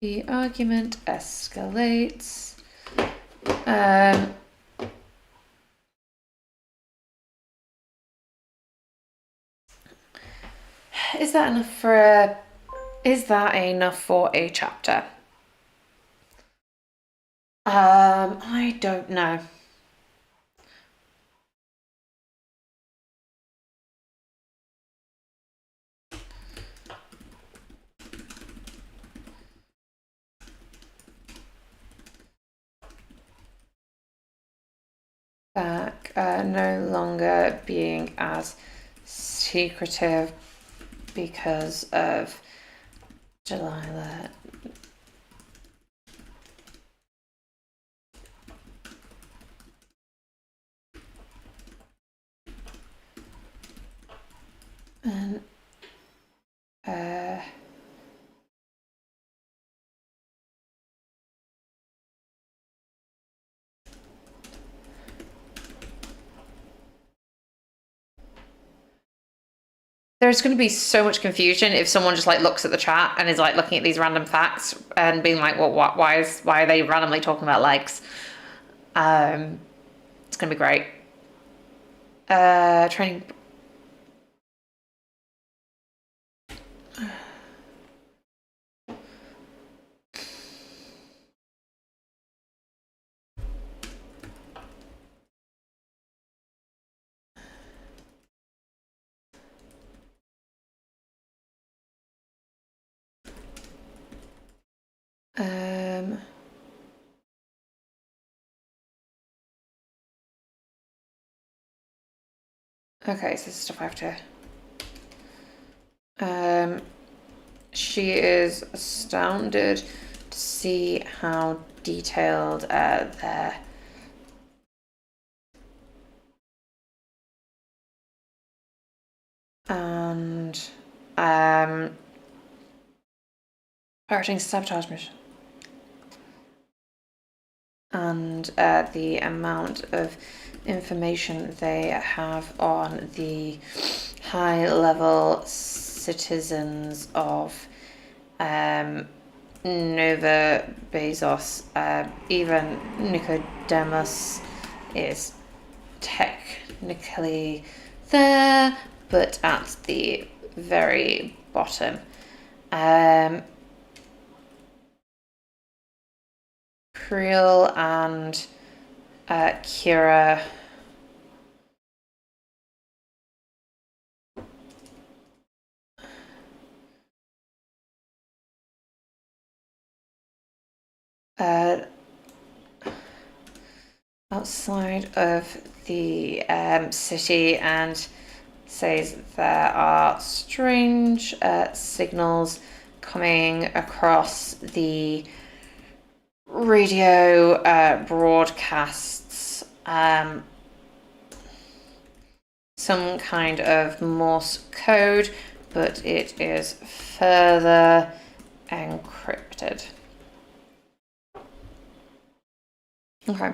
The argument escalates. Is that enough for a chapter? I don't know. Back, no longer being as secretive because of Delilah. And there's going to be so much confusion if someone just like looks at the chat and is like looking at these random facts and being like, well, why are they randomly talking about legs? It's going to be great. Training. Okay, so this is stuff I have to... she is astounded to see how detailed their... And... Pirating sabotage mission. And the amount of information they have on the high-level citizens of Nova Bezos. Even Nicodemus is technically there, but at the very bottom. Creel and Kira outside of the city and says there are strange signals coming across the radio broadcasts, some kind of Morse code, but it is further encrypted. Okay.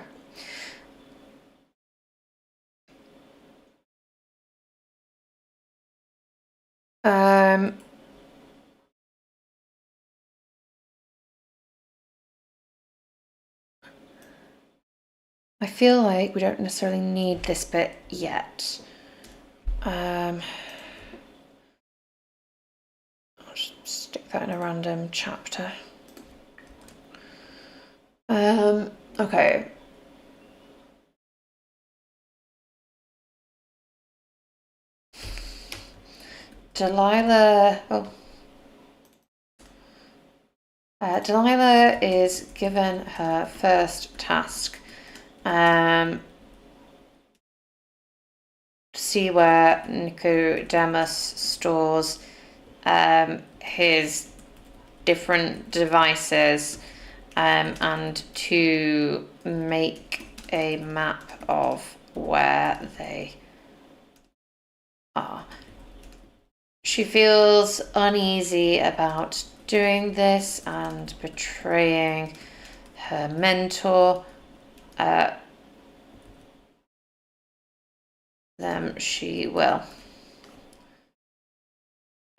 I feel like we don't necessarily need this bit yet. I'll just stick that in a random chapter. Okay. Delilah is given her first task to see where Nicodemus stores his different devices and to make a map of where they are. She feels uneasy about doing this and betraying her mentor. Then she will.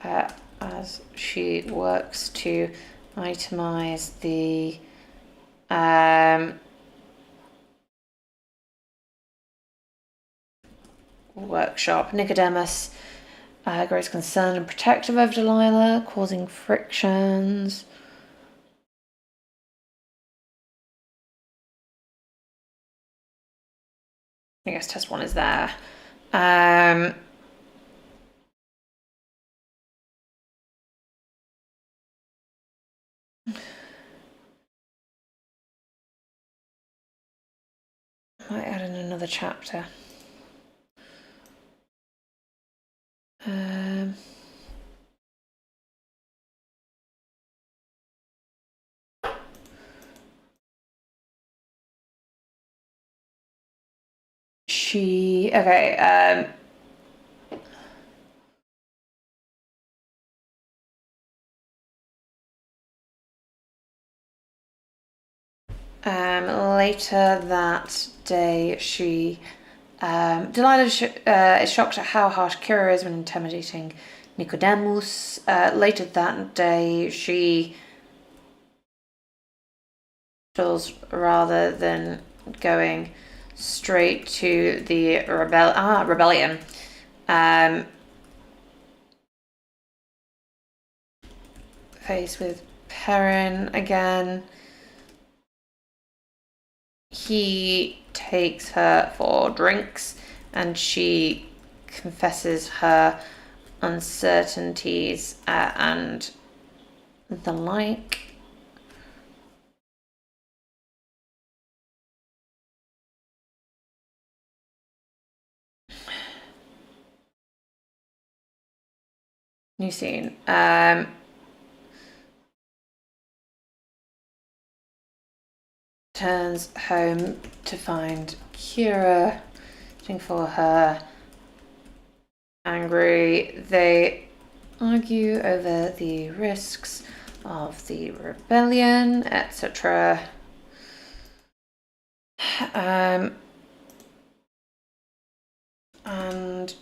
As she works to itemize the workshop. Nicodemus grows concerned and protective of Delilah, causing frictions. I guess test 1 is there. Might add in another chapter. Okay. Later that day, Delilah is shocked at how harsh Kira is when intimidating Nicodemus. Later that day, she feels rather than going straight to the rebellion. Faced with Perrin again. He takes her for drinks and she confesses her uncertainties and the like. New scene. Turns home to find Kira waiting for her. Angry, they argue over the risks of the rebellion, etc. And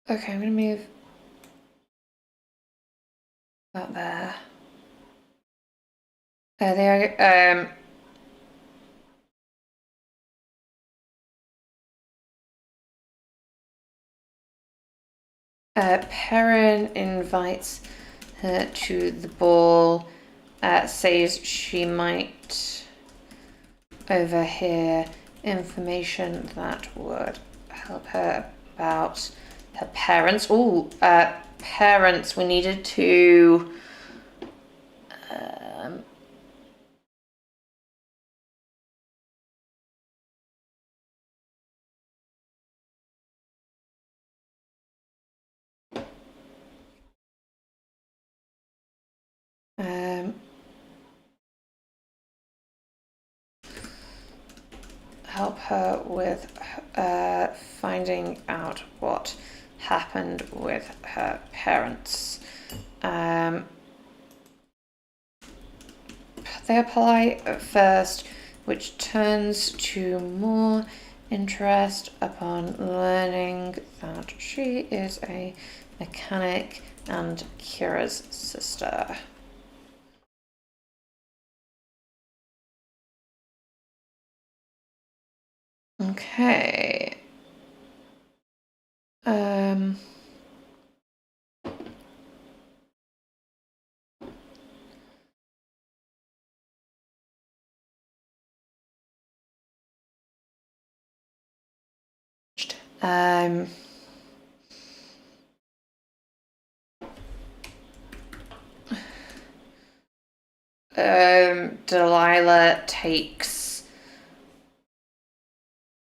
okay, I'm gonna move that there. They are. Perrin invites her to the ball. Says she might overhear information that would help her about her parents. Parents. We needed to. Help her with finding out what happened with her parents. They are polite at first, which turns to more interest upon learning that she is a mechanic and Kira's sister. Okay. Delilah takes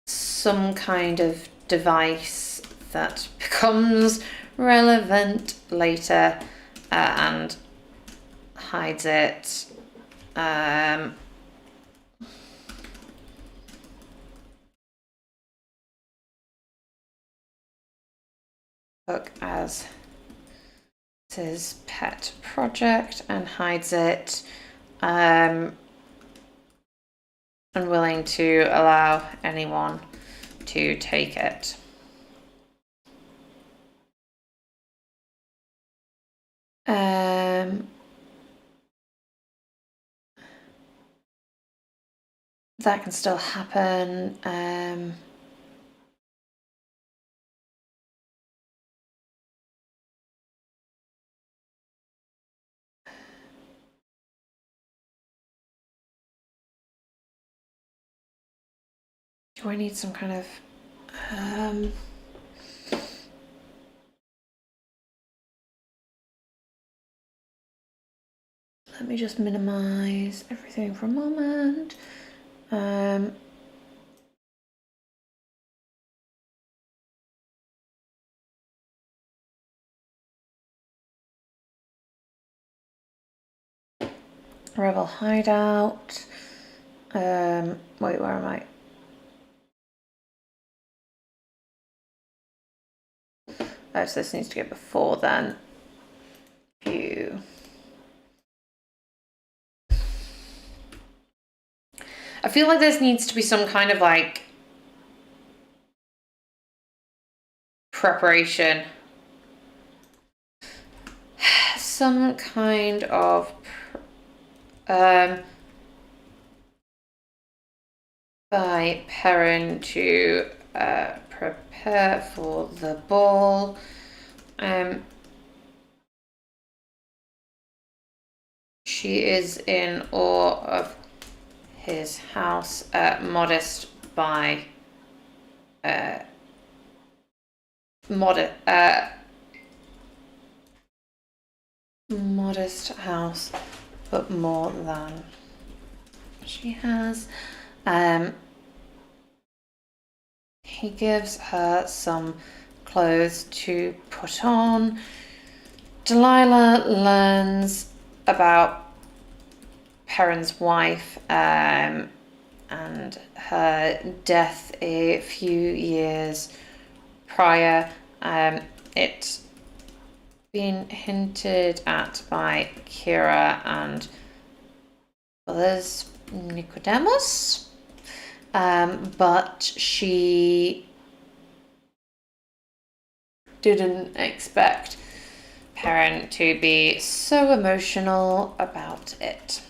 some kind of device that becomes relevant later and hides it. Book as his pet project and hides it. Unwilling to allow anyone to take it. That can still happen. Do I need some kind of let me just minimize everything for a moment. Rebel hideout. Wait, where am I? Oh, so this needs to go before then. View. I feel like there needs to be some kind of like preparation. Some kind of by Perrin to prepare for the ball. She is in awe of his house, modest by modest house, but more than she has. He gives her some clothes to put on. Delilah learns about Perrin's wife and her death a few years prior. It's been hinted at by Kira and others, Nicodemus, but she didn't expect Perrin to be so emotional about it.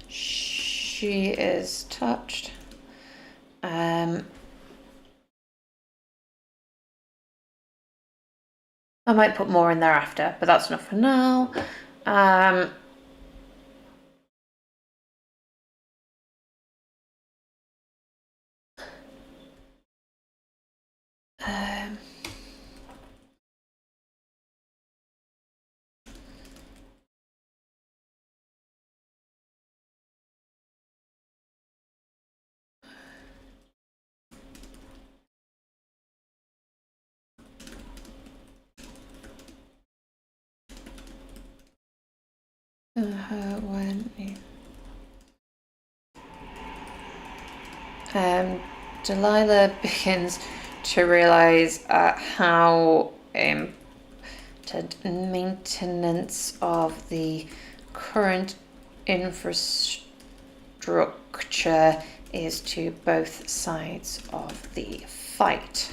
She is touched. I might put more in there after, but that's enough for now. Delilah begins to realize how maintenance of the current infrastructure is to both sides of the fight.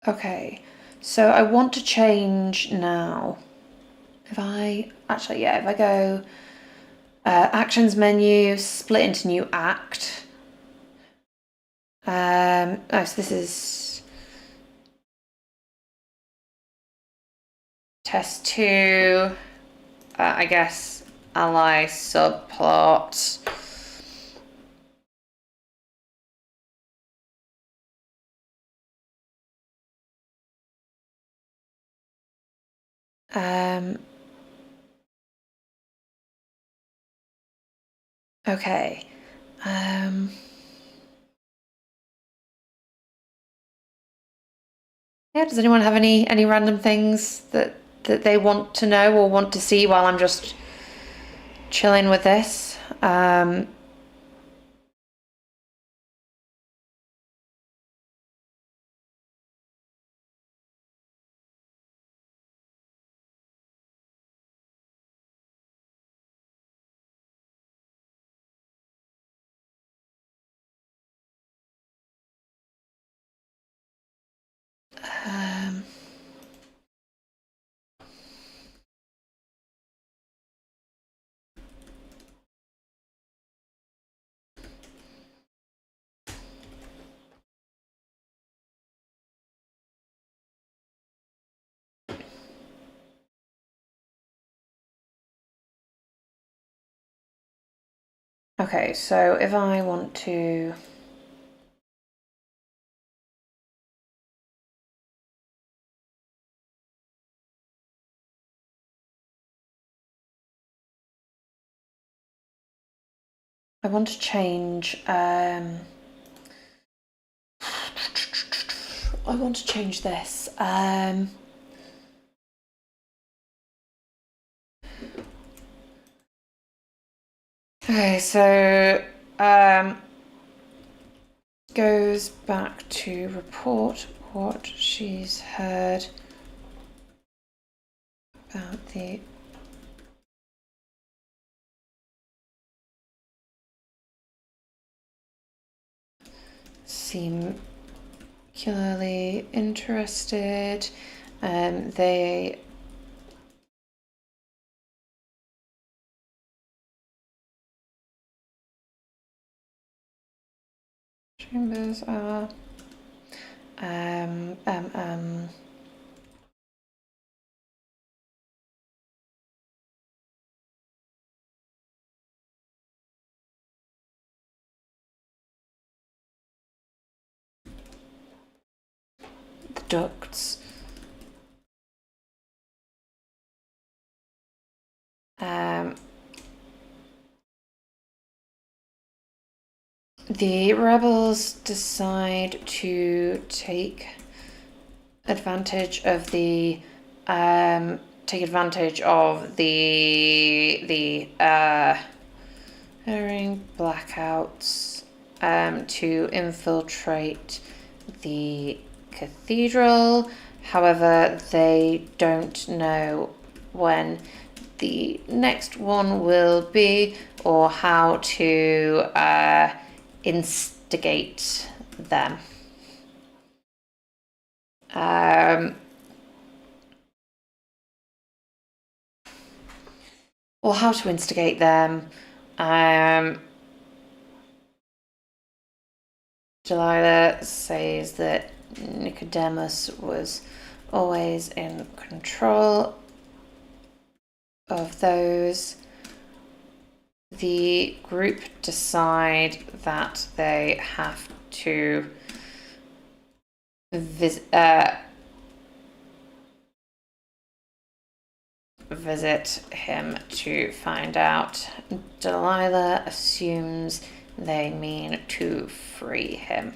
Okay, so I want to change now. If I go actions menu, split into new act. So this is test 2, I guess ally subplot. Okay. Yeah, does anyone have any random things that they want to know or want to see while I'm just chilling with this? Okay, so if I want to change I want to change this. Okay, so goes back to report what she's heard about the seem particularly interested. They Chambers are the ducts. The rebels decide to take advantage of the airing blackouts to infiltrate the cathedral. However, they don't know when the next one will be or how to instigate them. Or how to instigate them. Delilah says that Nicodemus was always in control of those. The group decide that they have to visit him to find out. Delilah assumes they mean to free him.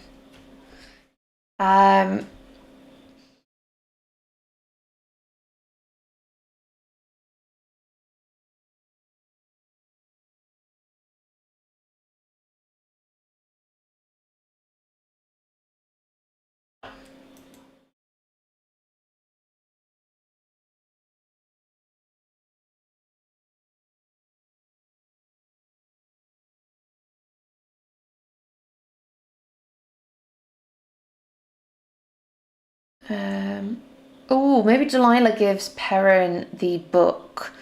Oh, maybe Delilah gives Perrin the book.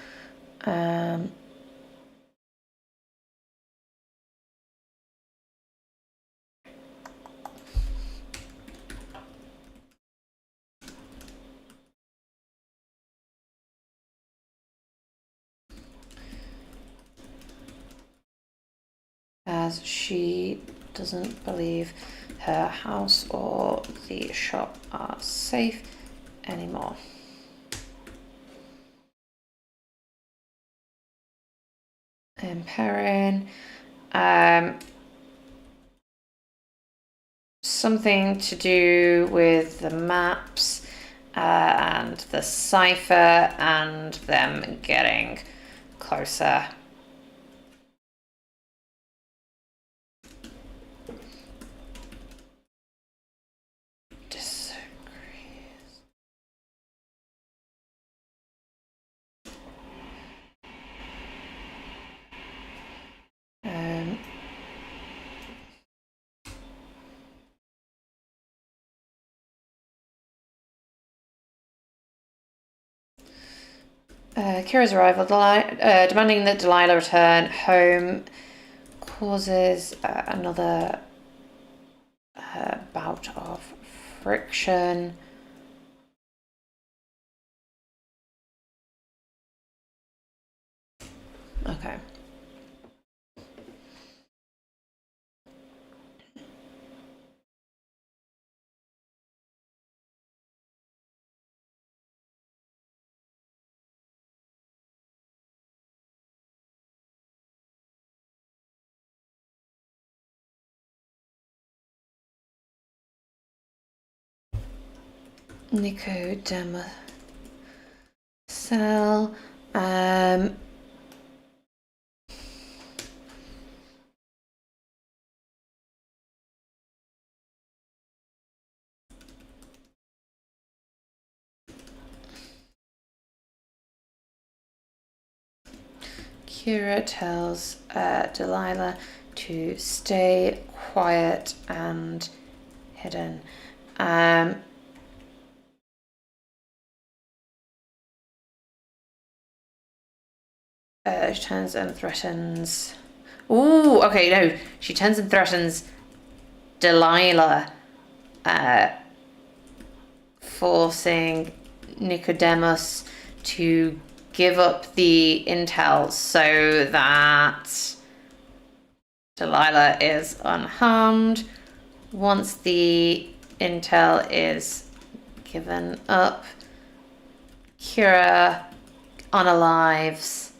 As she doesn't believe her house or the shop are safe anymore. And Perrin, something to do with the maps and the cipher and them getting closer. Kira's arrival, demanding that Delilah return home, causes another bout of friction. Okay. Nicodemus cell. Kira tells Delilah to stay quiet and hidden. She turns and threatens. Ooh, okay, no. She turns and threatens Delilah forcing Nicodemus to give up the intel so that Delilah is unharmed. Once the intel is given up, Kira unalives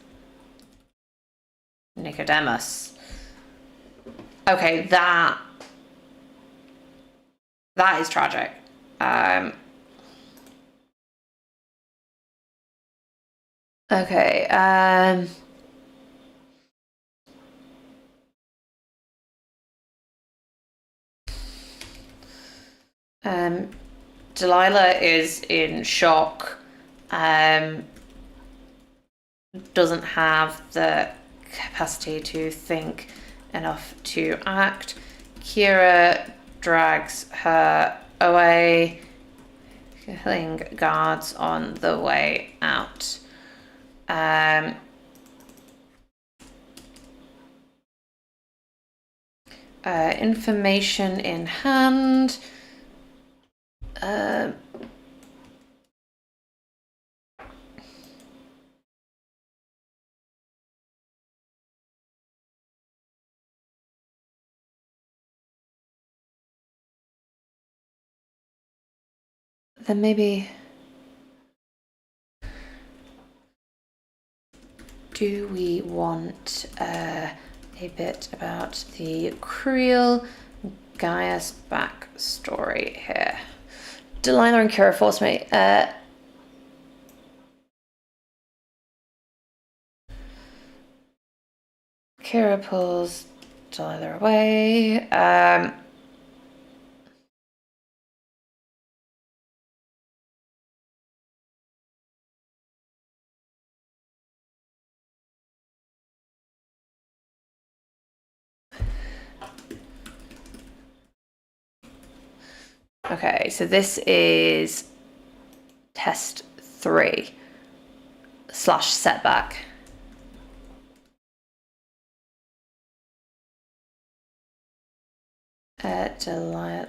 Nicodemus. Okay, that is tragic. Okay, Delilah is in shock. Doesn't have the capacity to think enough to act. Kira drags her away, killing guards on the way out. Information in hand. Then maybe... Do we want a bit about the Creel Gaius backstory here? Delilah and Kira force me. Kira pulls Delilah away. Okay, so this is test 3 / setback. Delilah.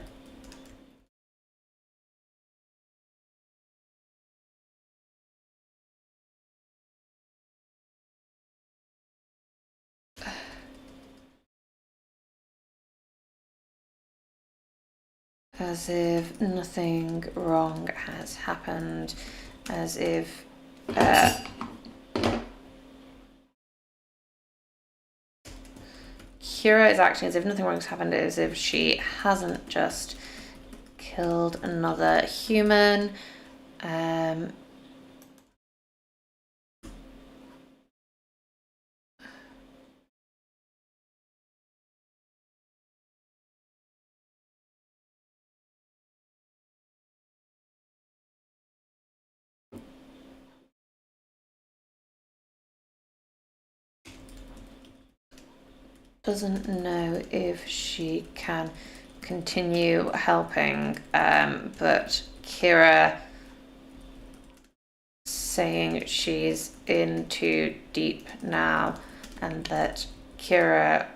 As if nothing wrong has happened, as if Kira is acting as if nothing wrong has happened, as if she hasn't just killed another human. Doesn't know if she can continue helping, but Kira saying she's in too deep now and that Kira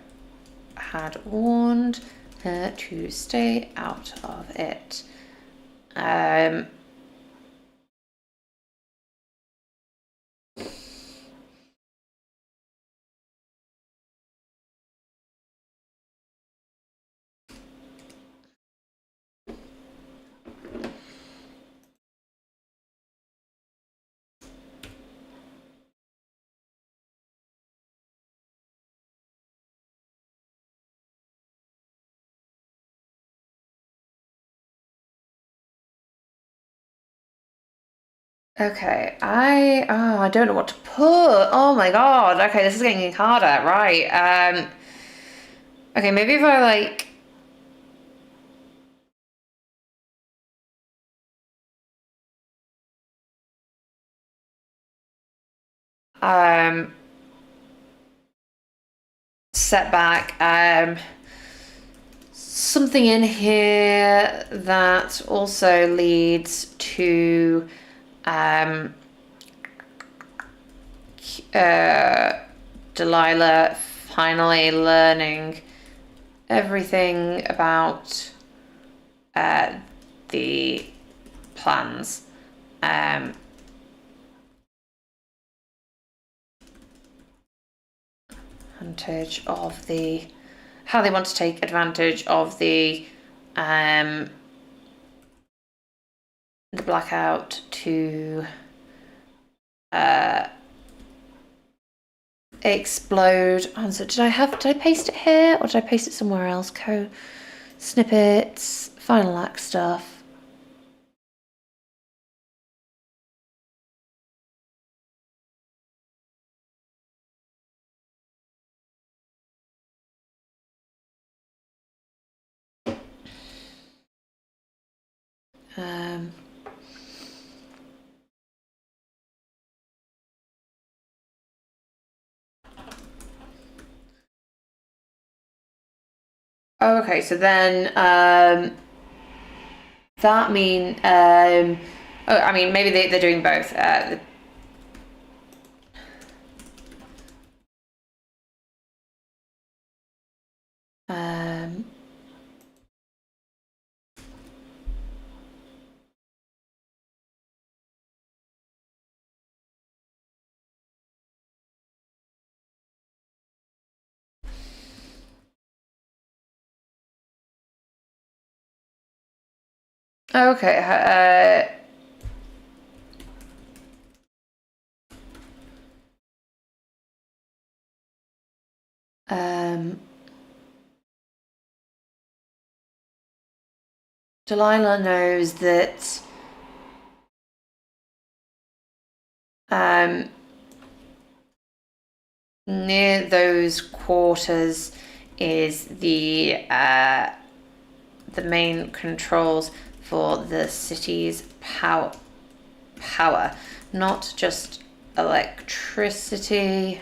had warned her to stay out of it. Okay, I don't know what to put. Oh my god. Okay, this is getting harder. Right. Okay, maybe if I like setback, something in here that also leads to Delilah finally learning everything about the plans. Advantage of how they want to take advantage of the blackout to explode. Oh, so did I paste it here or did I paste it somewhere else? Snippets, final act stuff. Oh, okay, so then that mean oh, I mean maybe they're doing both. Okay. Delilah knows that near those quarters is the main controls for the city's power, not just electricity.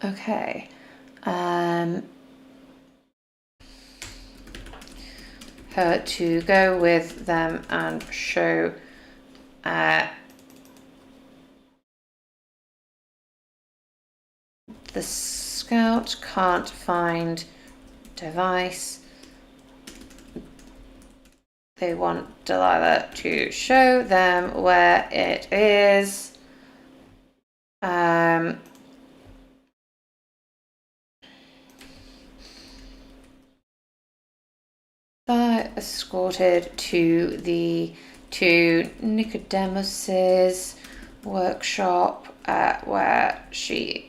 Okay. Her to go with them and show the scout can't find device. They want Delilah to show them where it is. They're escorted to Nicodemus's workshop where she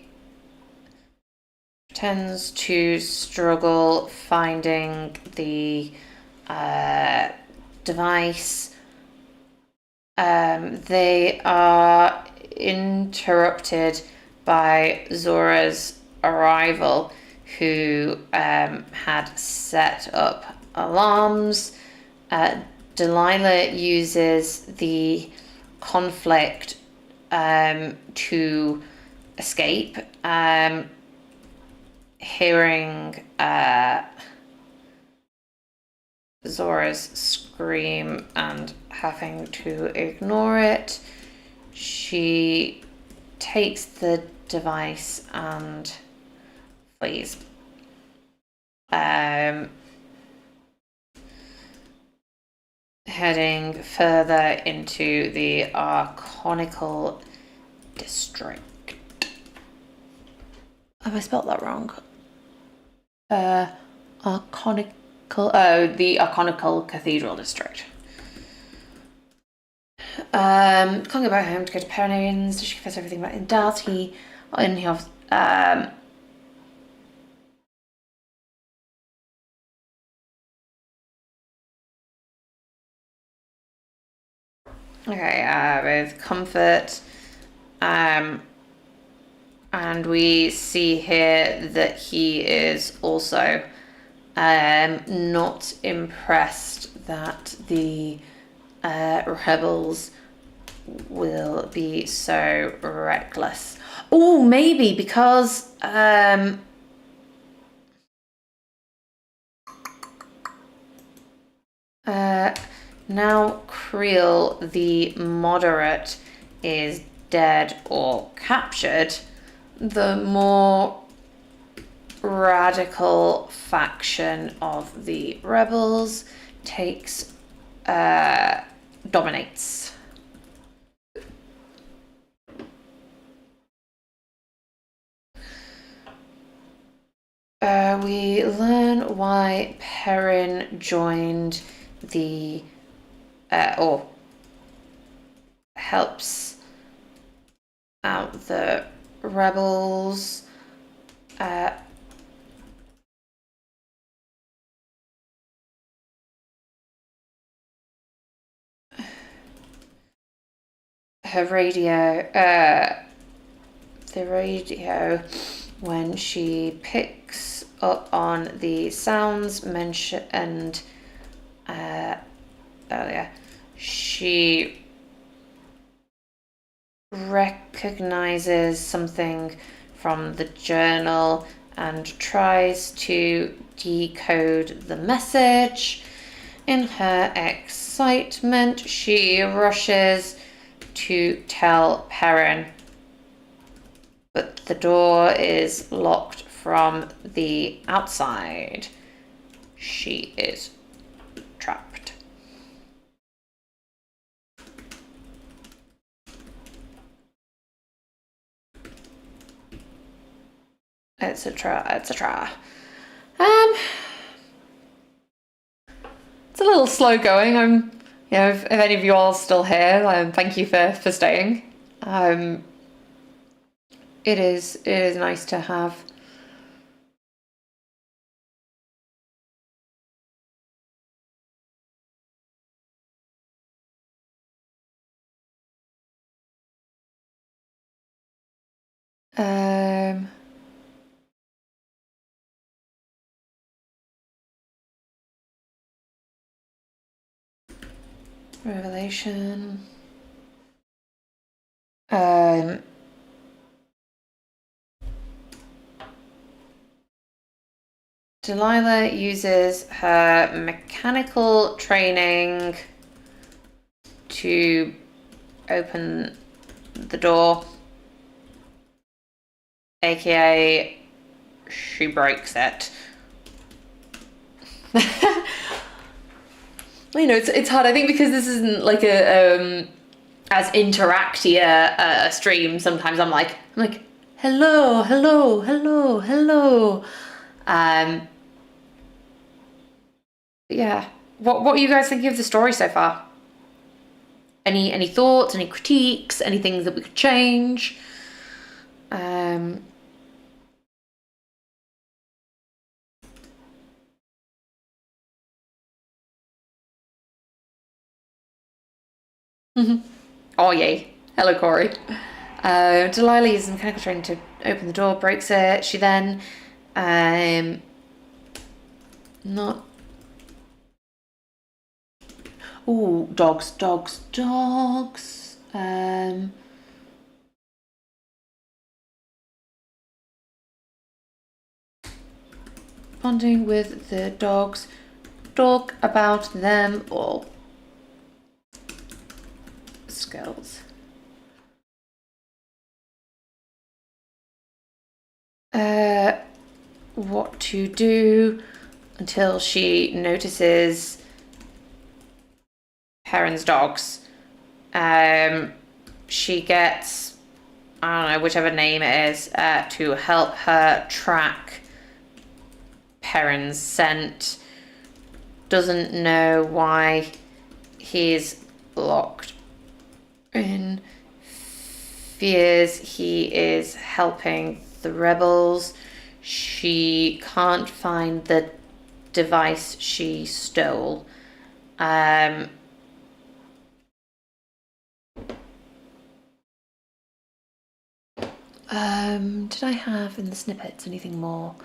tends to struggle finding the device. They are interrupted by Zora's arrival, who had set up alarms. Delilah uses the conflict to escape, hearing Zora's scream and having to ignore it. She takes the device and flees. Heading further into the Arconical district. Have I spelled that wrong? Arconical. Oh, the Arconical Cathedral district. Can't go back home to go to Pyreneans. Does she confess everything about in doubt? He okay, with comfort. And we see here that he is also not impressed that the rebels will be so reckless. Oh, maybe because now Creel, the moderate, is dead or captured, the more radical faction of the rebels dominates. We learn why Perrin joined the, or helps out the rebels. Her radio, the radio, when she picks up on the sounds mentioned earlier, she recognizes something from the journal and tries to decode the message. In her excitement, she rushes to tell Perrin, but the door is locked from the outside. She is trapped. Etc. etc. It's a little slow going. If any of you all are still here, thank you for staying. It is nice to have. Revelation. Delilah uses her mechanical training to open the door, aka she breaks it. It's hard. I think because this isn't like a as interacty a stream. Sometimes I'm like hello. Yeah. What are you guys thinking of the story so far? Any thoughts? Any critiques? Any things that we could change? Oh yay! Hello, Corey. Delilah uses mechanical training to open the door, breaks it. She then, not. Ooh, dogs. Bonding with the dogs. Talk about them all. Skills. What to do until she notices Perrin's dogs. She gets, I don't know, whichever name it is, to help her track Perrin's scent. Doesn't know why he's locked in. Fears he is helping the rebels. She can't find the device she stole. Did I have in the snippets anything more?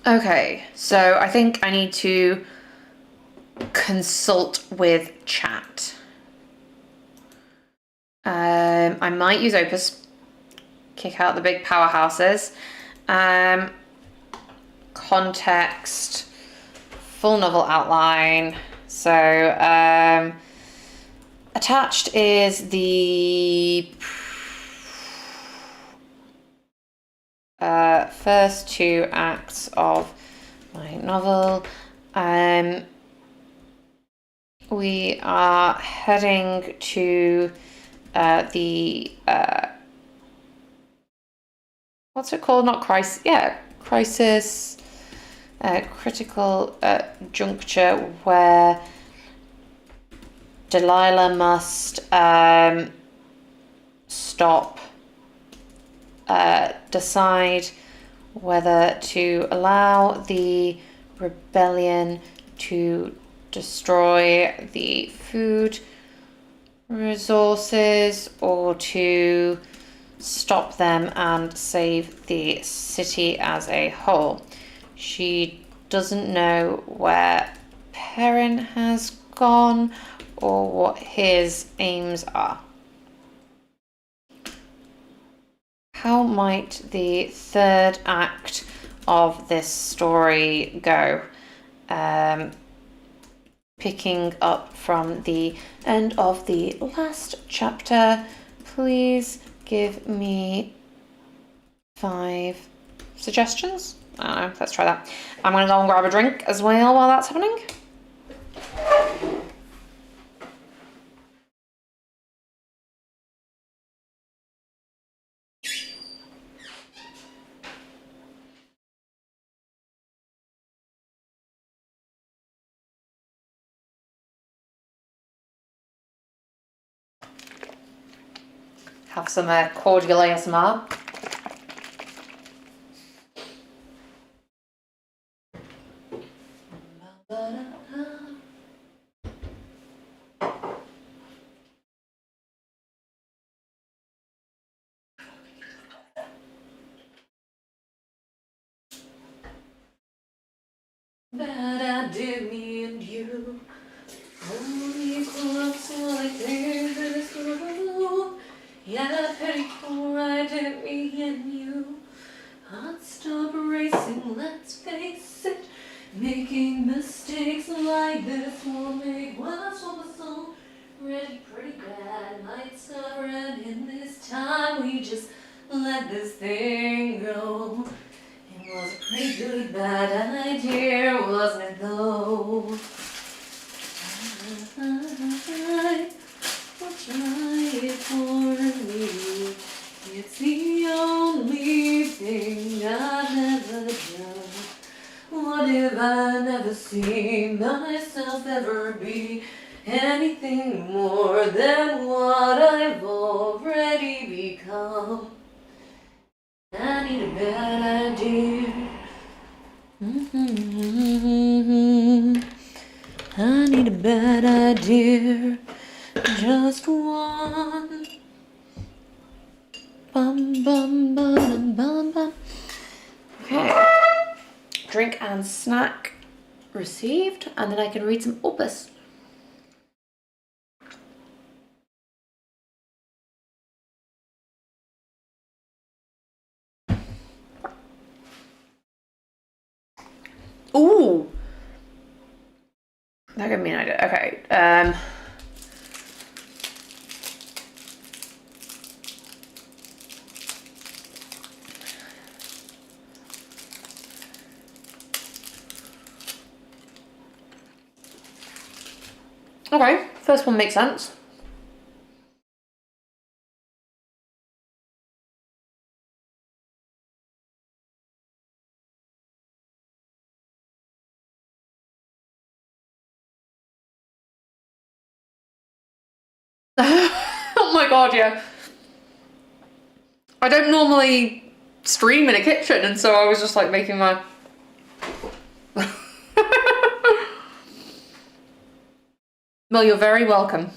Okay, so I think I need to consult with chat. I might use Opus. Kick out the big powerhouses. Context, full novel outline. So attached is the first 2 acts of my novel. We are heading to the what's it called? Not crisis. Yeah, crisis. Critical juncture where Delilah must stop, decide whether to allow the rebellion to destroy the food resources or to stop them and save the city as a whole. She doesn't know where Perrin has gone or what his aims are. How might the 3rd act of this story go? Picking up from the end of the last chapter, please give me 5 suggestions. I don't know, let's try that. I'm gonna go and grab a drink as well while that's happening. Have some cordial ASMR. Bad idea, me and you. Only closer like this road. Yeah, pretty cool, I did me and you. Heart stop racing, let's face it. Making mistakes like this will make what's over so ready pretty bad. Lights are running this time, we just let this thing go. It was a pretty good bad idea, wasn't it though? I will try it for me. It's the only thing I've never done. What if I never see myself ever be anything more than what I've already become? I need a bad idea. I need a bad idea. Just one. Bum bum bum bum bum. Okay. Drink and snack received, and then I can read some opus. Ooh, that gave me an idea. Okay. Okay, first one makes sense. Oh my god, yeah. I don't normally stream in a kitchen, and so I was just like making my... Well, you're very welcome.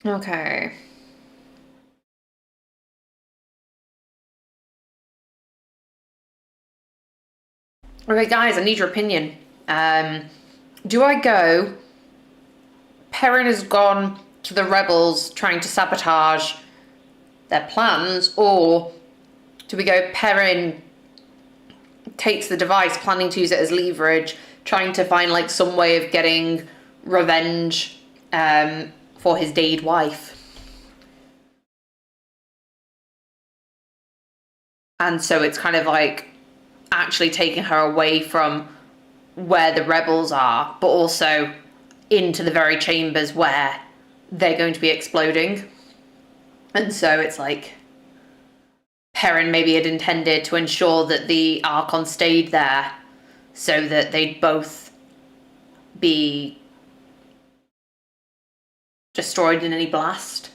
Okay. Okay, guys, I need your opinion. Do I go... Perrin has gone to the rebels trying to sabotage their plans, or do we go Perrin takes the device, planning to use it as leverage, trying to find like some way of getting revenge for his dead wife? And so it's kind of like actually taking her away from where the rebels are, but also into the very chambers where they're going to be exploding. And so it's like Perrin maybe had intended to ensure that the Archon stayed there so that they'd both be destroyed in any blast.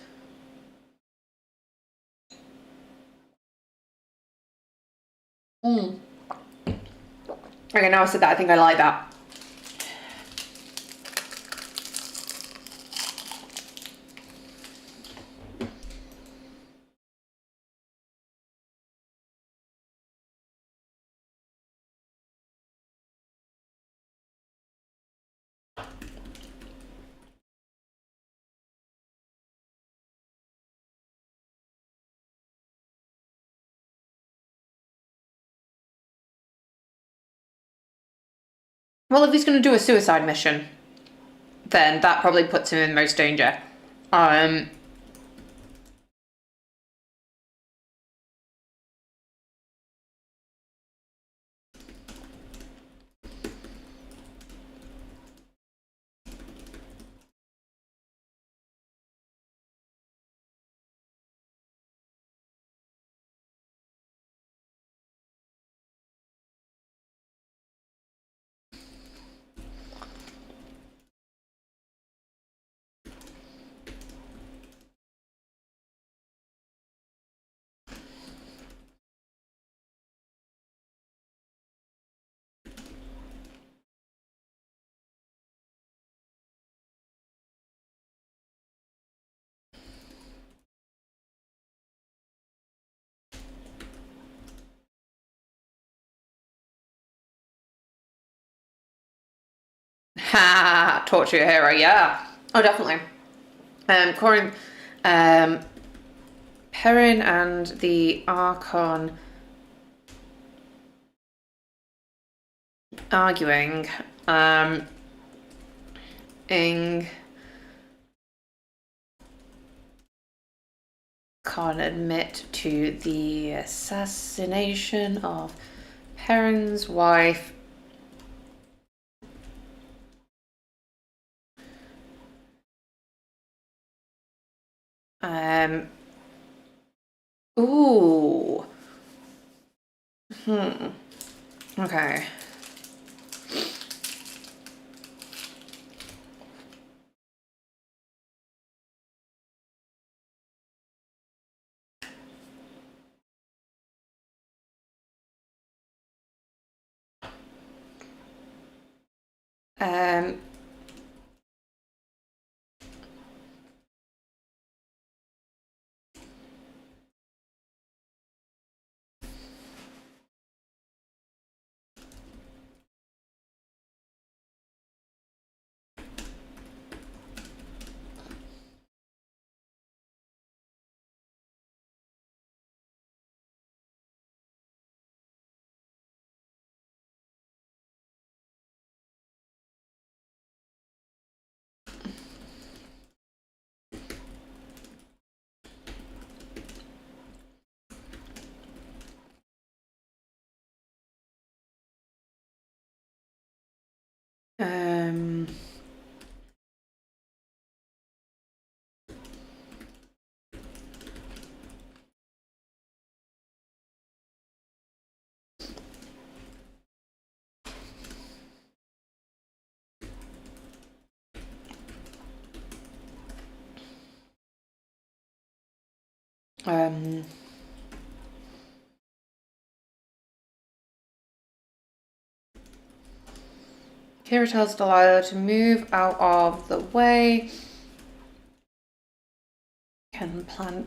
Okay, now I said that, I think I like that. Well, if he's going to do a suicide mission, then that probably puts him in most danger. Ha! Torture your hero, yeah. Oh, definitely. Corin, Perrin and the Archon arguing. Ing can't admit to the assassination of Perrin's wife. Ooh. Okay. Um, um, um, Kira tells Delilah to move out of the way. can plan.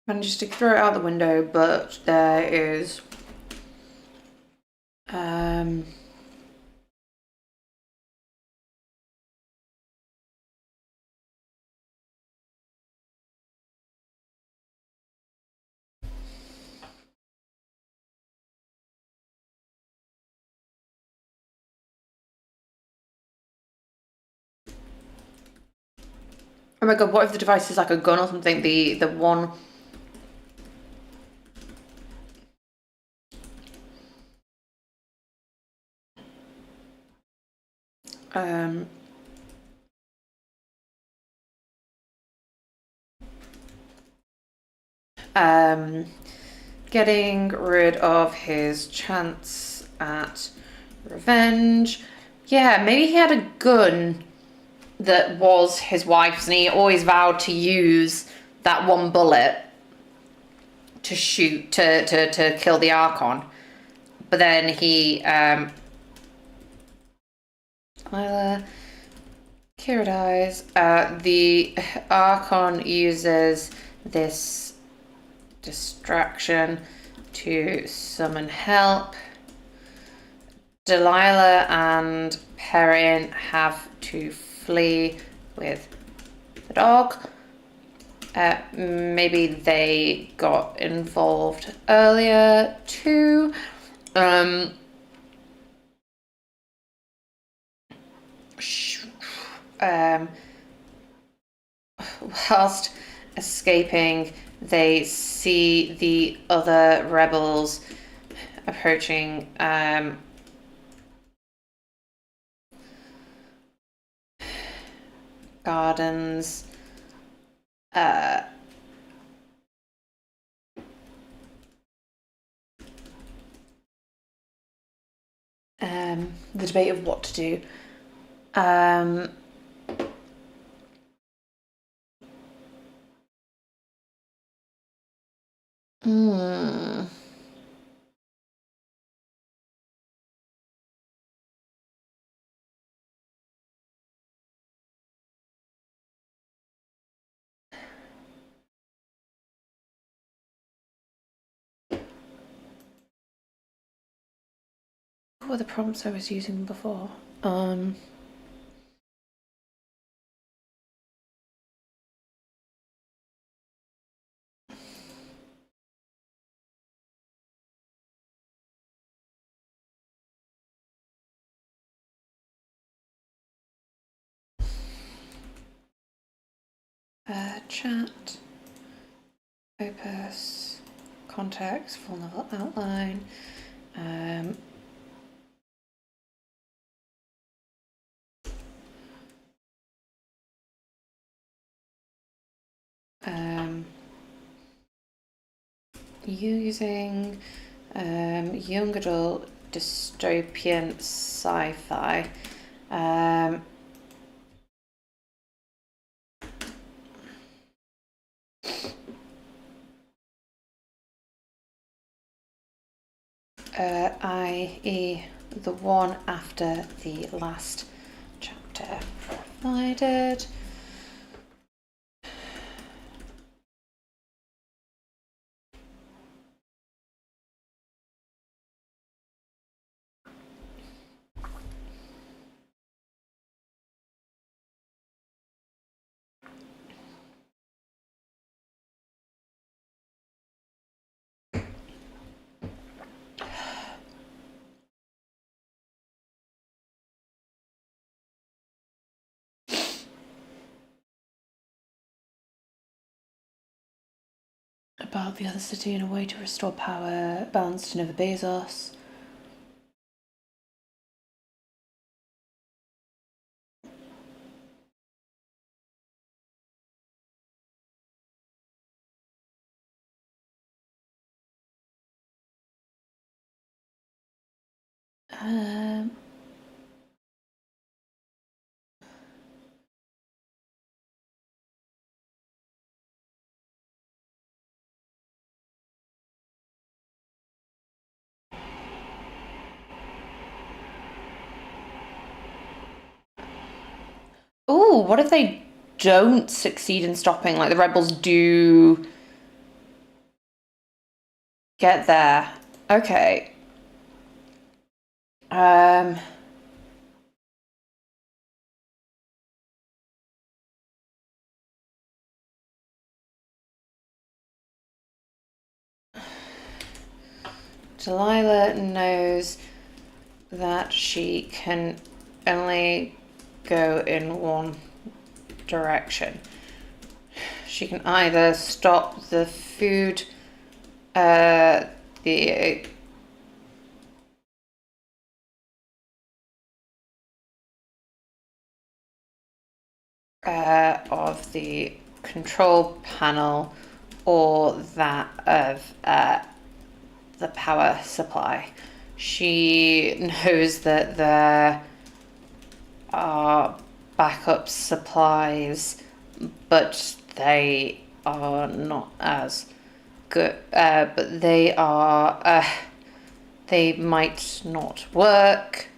Managed to throw it out the window, but there is oh my god, what if the device is like a gun or something? The one getting rid of his chance at revenge. Yeah, maybe he had a gun that was his wife's and he always vowed to use that one bullet to shoot, to kill the Archon. But then he, Kira dies. The Archon uses this distraction to summon help. Delilah and Perrin have to flee with the dog. Maybe they got involved earlier too. Whilst escaping, they see the other rebels approaching. Gardens. The debate of what to do. What were the prompts I was using before? Chat, opus, context, full novel outline. Using young adult dystopian sci-fi. i.e. the one after the last chapter provided. about the other city in a way to restore power, balance to Nova Bezos. Oh, what if they don't succeed in stopping? Like the rebels do get there. Okay. Delilah knows that she can only go in one direction. She can either stop the food, the of the control panel, or that of the power supply. She knows that there are backup supplies, but they are not as good. But they are. They might not work.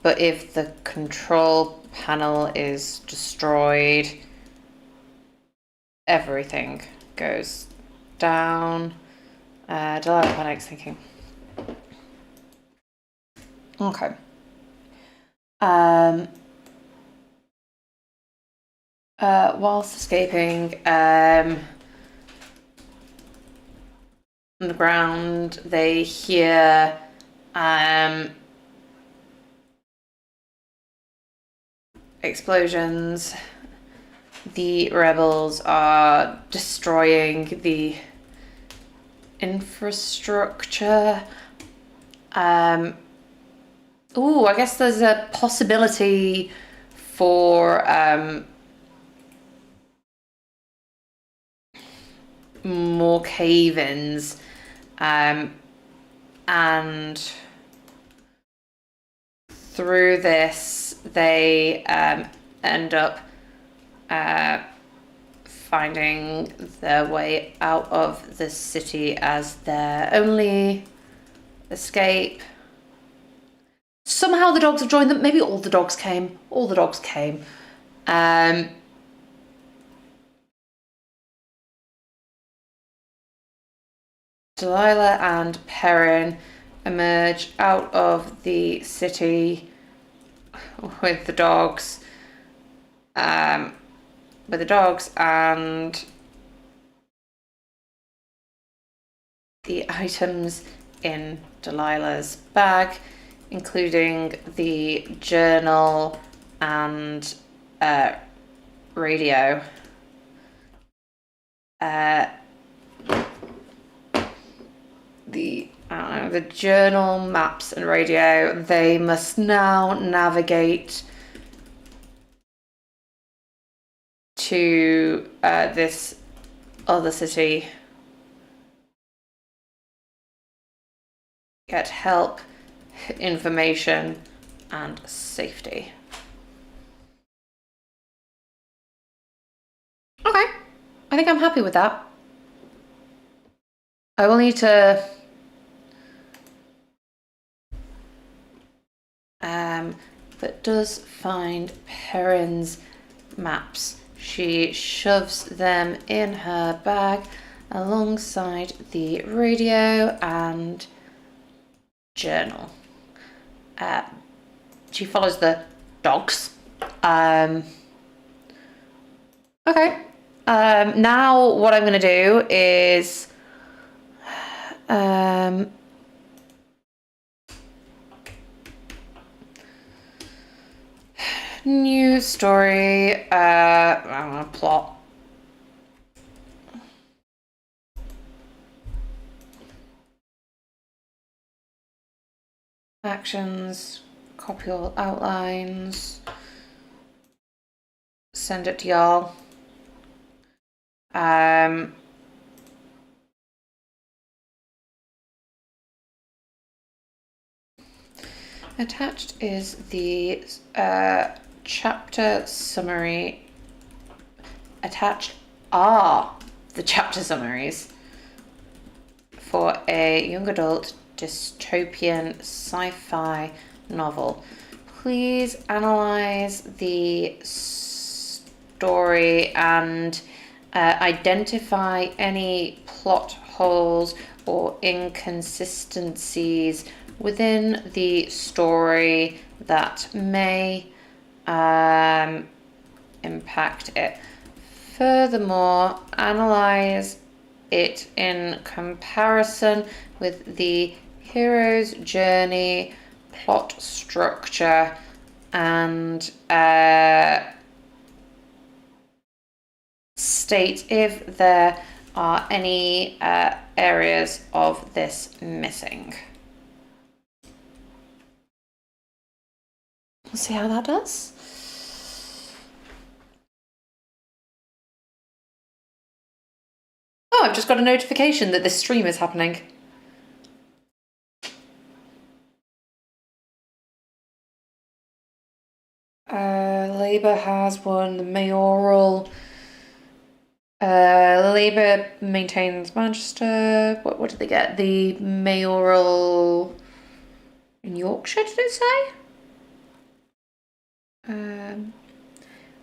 But if the control panel is destroyed, everything goes down. Delilah panics, thinking. Okay. Whilst escaping, on the ground, they hear explosions. The rebels are destroying the infrastructure. Ooh, I guess there's a possibility for more cave-ins, and through this they end up finding their way out of the city as their only escape. Somehow the dogs have joined them. Maybe all the dogs came. All the dogs came. Delilah and Perrin emerge out of the city with the dogs. And the items in Delilah's bag, including the journal and radio. The journal, maps, and radio. They must now navigate to this other city, get help, information, and safety. Okay, I think I'm happy with that. I will need to but does find Perrin's maps. She shoves them in her bag alongside the radio and journal. She follows the dogs. Okay. Now what I'm going to do is new story, plot. Actions, copy all outlines, send it to y'all. Attached is the chapter summary. Attached are the chapter summaries for a young adult dystopian sci-fi novel. Please analyze the story and identify any plot holes or inconsistencies within the story that may impact it. Furthermore, analyze it in comparison with the hero's journey, plot structure, and state if there are any areas of this missing. We'll see how that does. Oh, I've just got a notification that this stream is happening. Labour has won the mayoral. Labour maintains Manchester. What did they get? The mayoral in Yorkshire, did it say?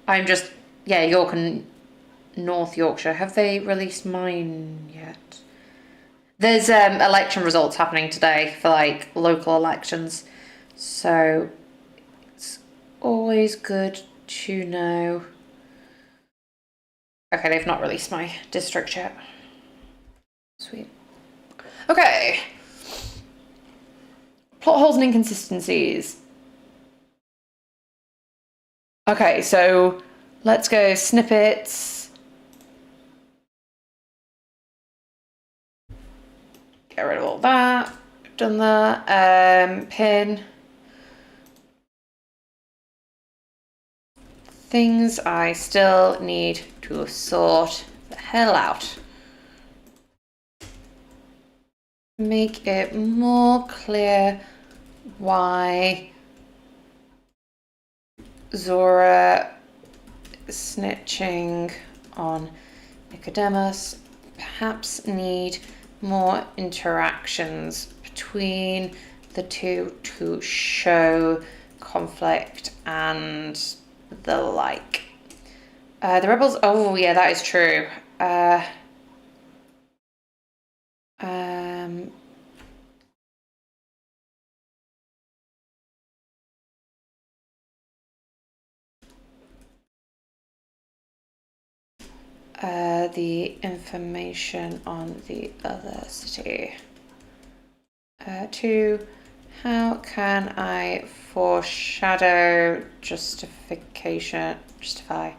I'm just, yeah, York and North Yorkshire. Have they released mine yet? There's election results happening today for like local elections, so it's always good to know. Okay, they've not released my district yet. Sweet. Okay. Plot holes and inconsistencies. Okay, so let's go snippets. Get rid of all that. Done that. Pin. Things I still need to sort the hell out. Make it more clear why Zora snitching on Nicodemus. Perhaps need more interactions between the two to show conflict and the like. The rebels, oh yeah, that is true. The information on the other city. 2. How can I foreshadow justify?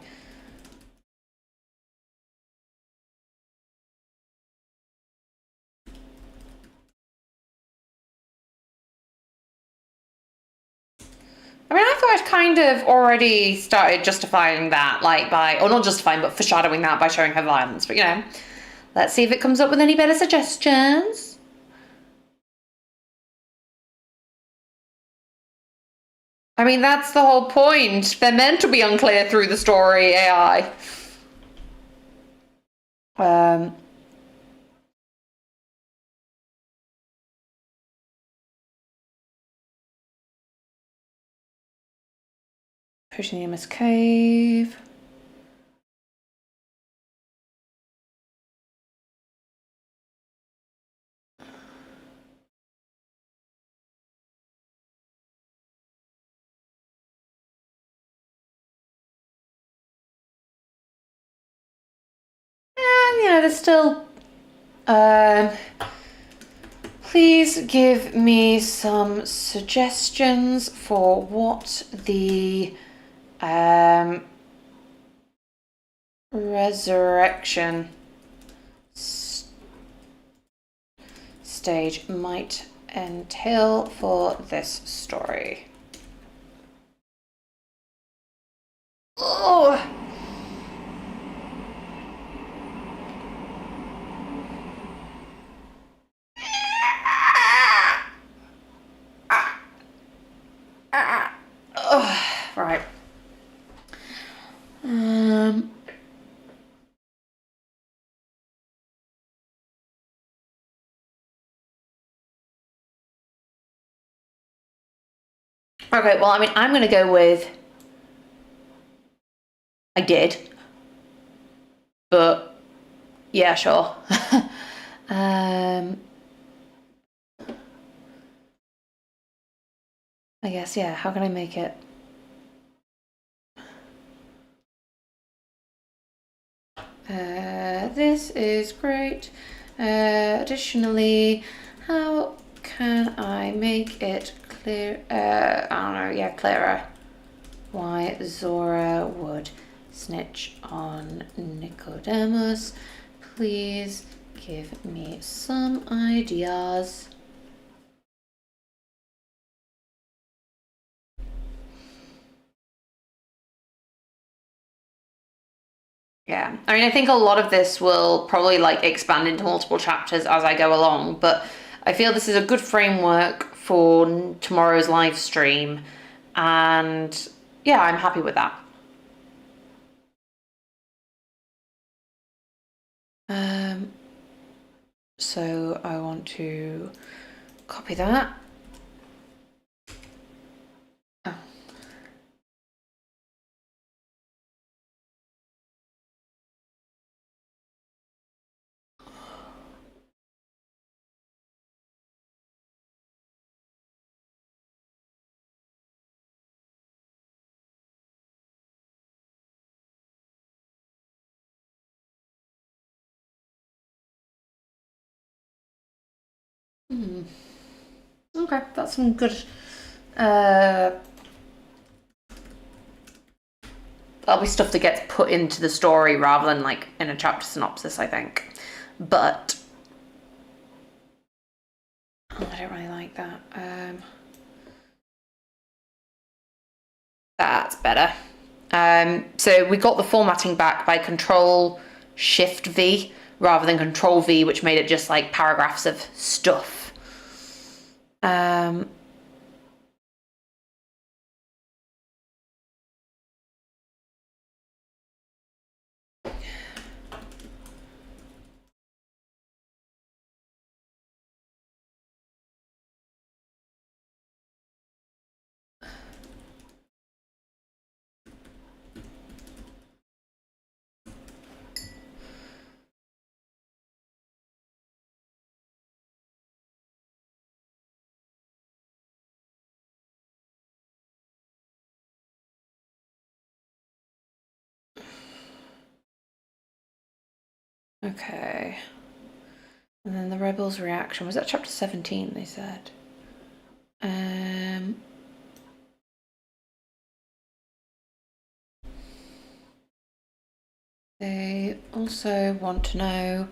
I mean, I thought I'd kind of already started justifying that, like by, or not justifying, but foreshadowing that by showing her violence. But, you know, let's see if it comes up with any better suggestions. I mean, that's the whole point. They're meant to be unclear through the story, AI. Pushing the MS cave. And, you know, there's still... please give me some suggestions for what the resurrection stage might entail for this story? Oh! Right. Okay, well, I mean, I'm going to go with I did. But, yeah, sure. I guess, yeah, how can I make it? This is great. Additionally, how can I make it clear? I don't know, yeah, clearer. Why Zora would snitch on Nicodemus. Please give me some ideas. Yeah, I mean, I think a lot of this will probably like expand into multiple chapters as I go along, but I feel this is a good framework for tomorrow's live stream, and yeah, I'm happy with that. So I want to copy that. Oh. Okay, that's some good. That'll be stuff that gets put into the story rather than like in a chapter synopsis, I think. But I don't really like that. That's better. So we got the formatting back by Control Shift V rather than Control V, which made it just like paragraphs of stuff. Okay. And then the rebels' reaction. Was that chapter 17, they said? They also want to know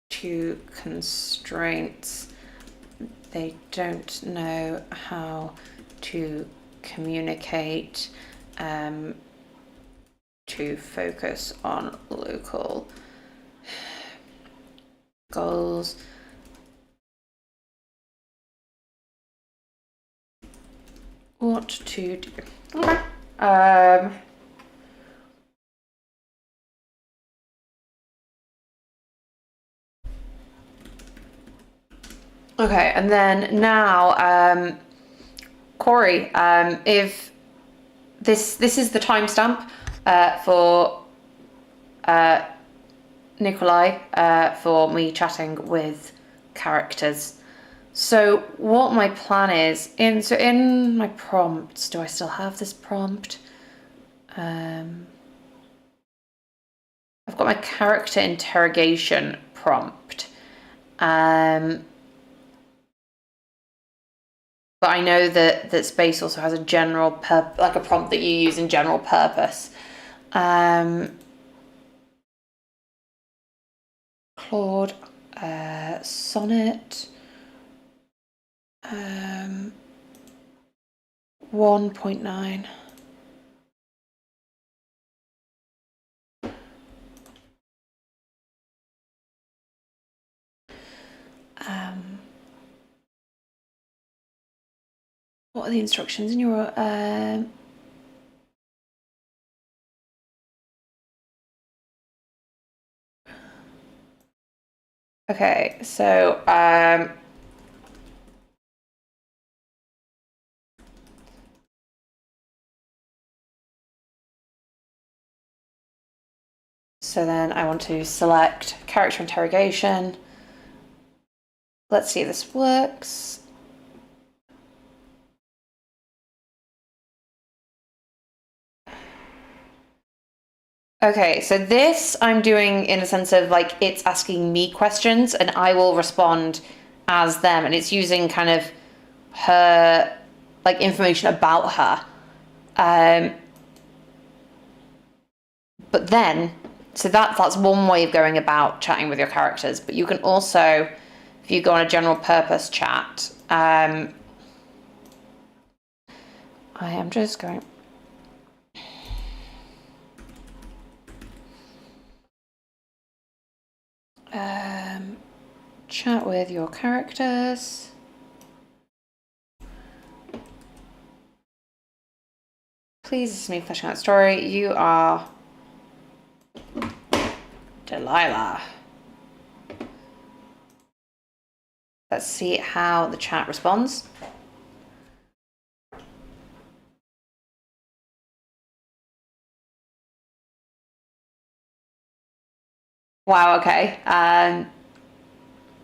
two constraints. They don't know how to communicate to focus on local goals. What to do? Okay. Okay, and then now, Corey, if this is the timestamp for Nikolai for me chatting with characters. So what my plan is in my prompts, do I still have this prompt? I've got my character interrogation prompt. But I know that Space also has a general like a prompt that you use in general purpose. Claude, Sonnet, 1.9. What are the instructions in your okay, so then I want to select character interrogation. Let's see if this works. Okay, so this I'm doing in a sense of like it's asking me questions and I will respond as them, and it's using kind of her like information about her. But then, so that's one way of going about chatting with your characters, but you can also, if you go on a general purpose chat, I am just going. Chat with your characters. Please, this is me fleshing out story. You are Delilah. Let's see how the chat responds. Wow, okay.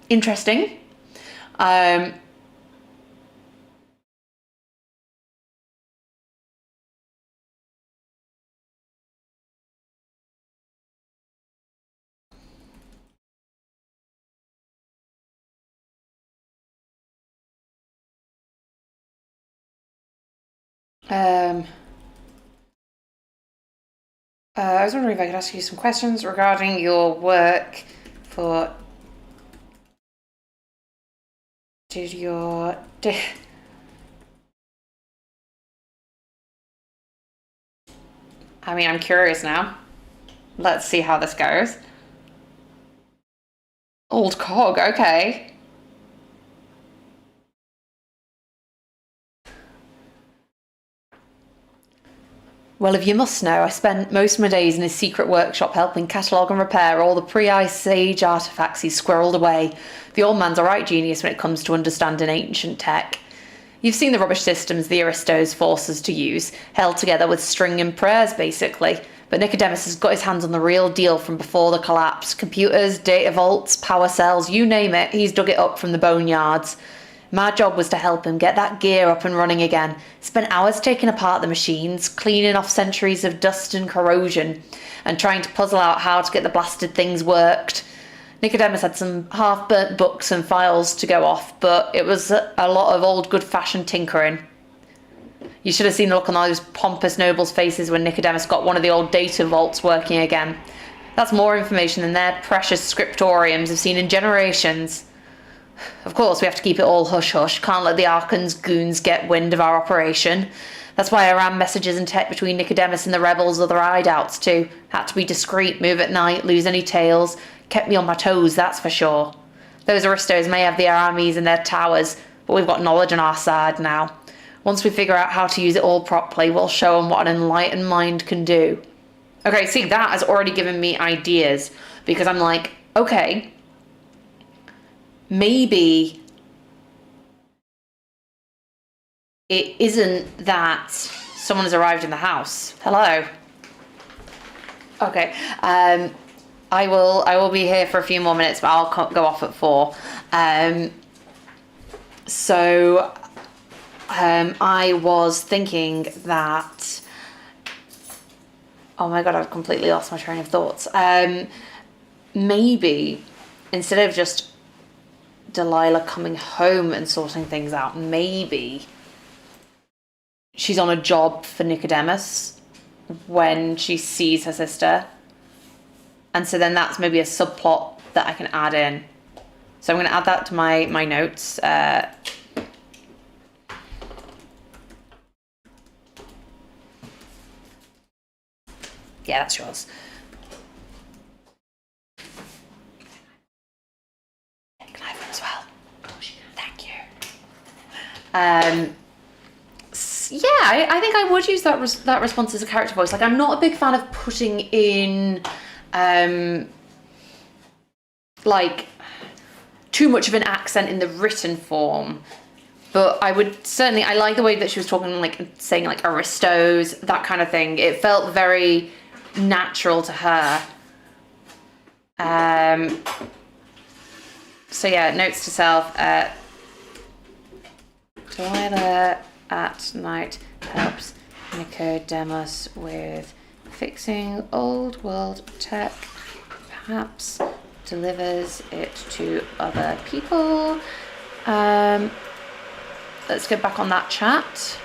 Interesting. I was wondering if I could ask you some questions regarding your work for. I mean, I'm curious now. Let's see how this goes. Old cog, okay. Well, if you must know, I spent most of my days in his secret workshop helping catalogue and repair all the pre-Ice Age artefacts he squirreled away. The old man's a right genius when it comes to understanding ancient tech. You've seen the rubbish systems the Aristos force us to use, held together with string and prayers, basically. But Nicodemus has got his hands on the real deal from before the collapse. Computers, data vaults, power cells, you name it, he's dug it up from the boneyards. My job was to help him get that gear up and running again. Spent hours taking apart the machines, cleaning off centuries of dust and corrosion, and trying to puzzle out how to get the blasted things worked. Nicodemus had some half-burnt books and files to go off, but it was a lot of old good-fashioned tinkering. You should have seen the look on those pompous nobles' faces when Nicodemus got one of the old data vaults working again. That's more information than their precious scriptoriums have seen in generations. Of course, we have to keep it all hush-hush. Can't let the Archon's goons get wind of our operation. That's why I ran messages and tech between Nicodemus and the rebels or their hideouts too. Had to be discreet, move at night, lose any tails. Kept me on my toes, that's for sure. Those Aristos may have their armies and their towers, but we've got knowledge on our side now. Once we figure out how to use it all properly, we'll show them what an enlightened mind can do. Okay, see, that has already given me ideas, because I'm like, okay, maybe it isn't that someone has arrived in the house. Hello. Okay. I will be here for a few more minutes, but I'll go off at 4. I was thinking that. Oh my god, I've completely lost my train of thoughts. Maybe instead of just Delilah coming home and sorting things out, maybe she's on a job for Nicodemus when she sees her sister. And so then that's maybe a subplot that I can add in. So I'm going to add that to my notes. Yeah, that's yours. Can I have one as well? Thank you. Yeah, I think I would use that response as a character voice. Like, I'm not a big fan of putting in like too much of an accent in the written form, but I like the way that she was talking, like saying like aristos, that kind of thing. It felt very natural to her. So yeah, notes to self. Delilah at night helps Nicodemus with fixing old world tech, perhaps delivers it to other people. Let's go back on that chat.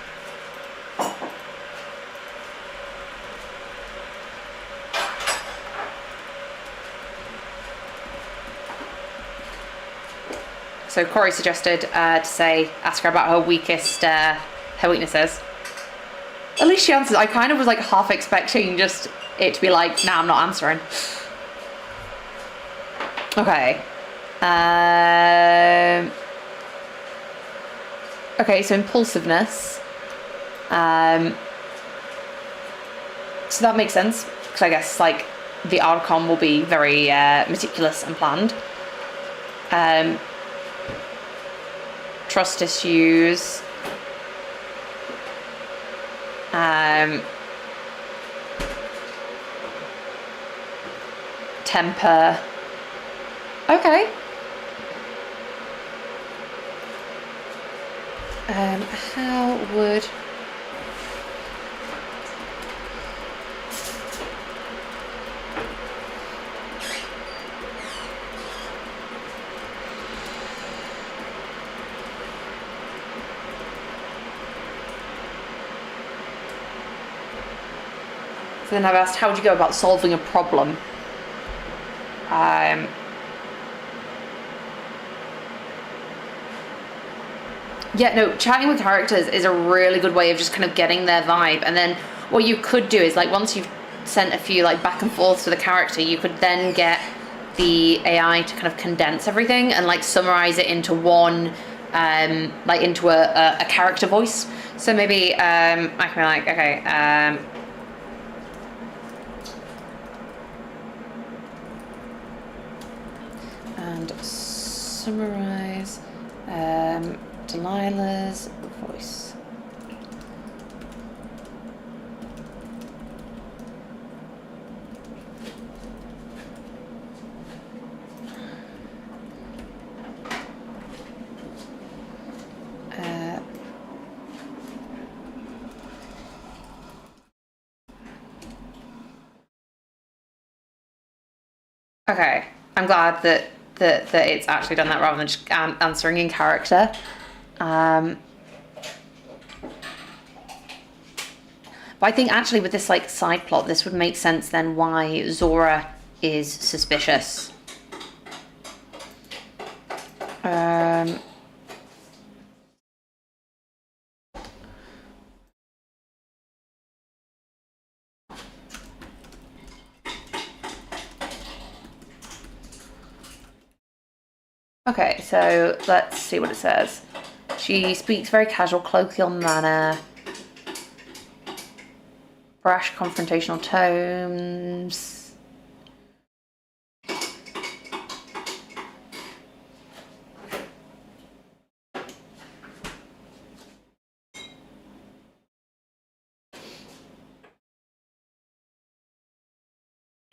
So Corey suggested to ask her about her weaknesses. At least she answers. I kind of was like half expecting just it to be like, nah, I'm not answering. Okay. Okay, so impulsiveness. So that makes sense, because I guess like the outcome will be very meticulous and planned. Trust issues. Temper. Okay. How would So then I've asked, how would you go about solving a problem? Yeah, no, chatting with characters is a really good way of just kind of getting their vibe. And then what you could do is, like, once you've sent a few like back and forths with a character, you could then get the AI to kind of condense everything and like summarize it into one, like into a character voice. So maybe I can be like, okay, and summarize Delilah's voice. Okay, I'm glad that it's actually done that rather than just answering in character. But I think actually with this like side plot, this would make sense then why Zora is suspicious. Okay, so let's see what it says. She speaks very casual, colloquial manner, brash, confrontational tones.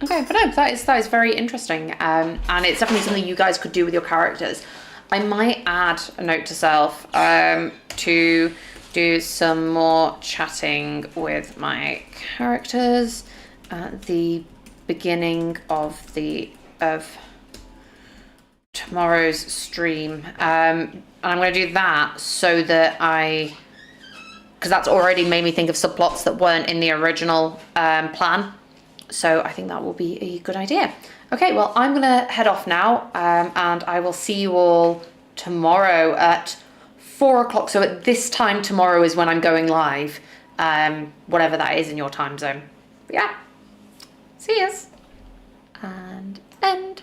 Okay, but no, that is very interesting, and it's definitely something you guys could do with your characters. I might add a note to self to do some more chatting with my characters at the beginning of tomorrow's stream. And I'm going to do that so that because that's already made me think of subplots that weren't in the original plan. So I think that will be a good idea. Okay, well, I'm going to head off now, and I will see you all tomorrow at 4 o'clock. So at this time tomorrow is when I'm going live, whatever that is in your time zone. But yeah, see yous. And end.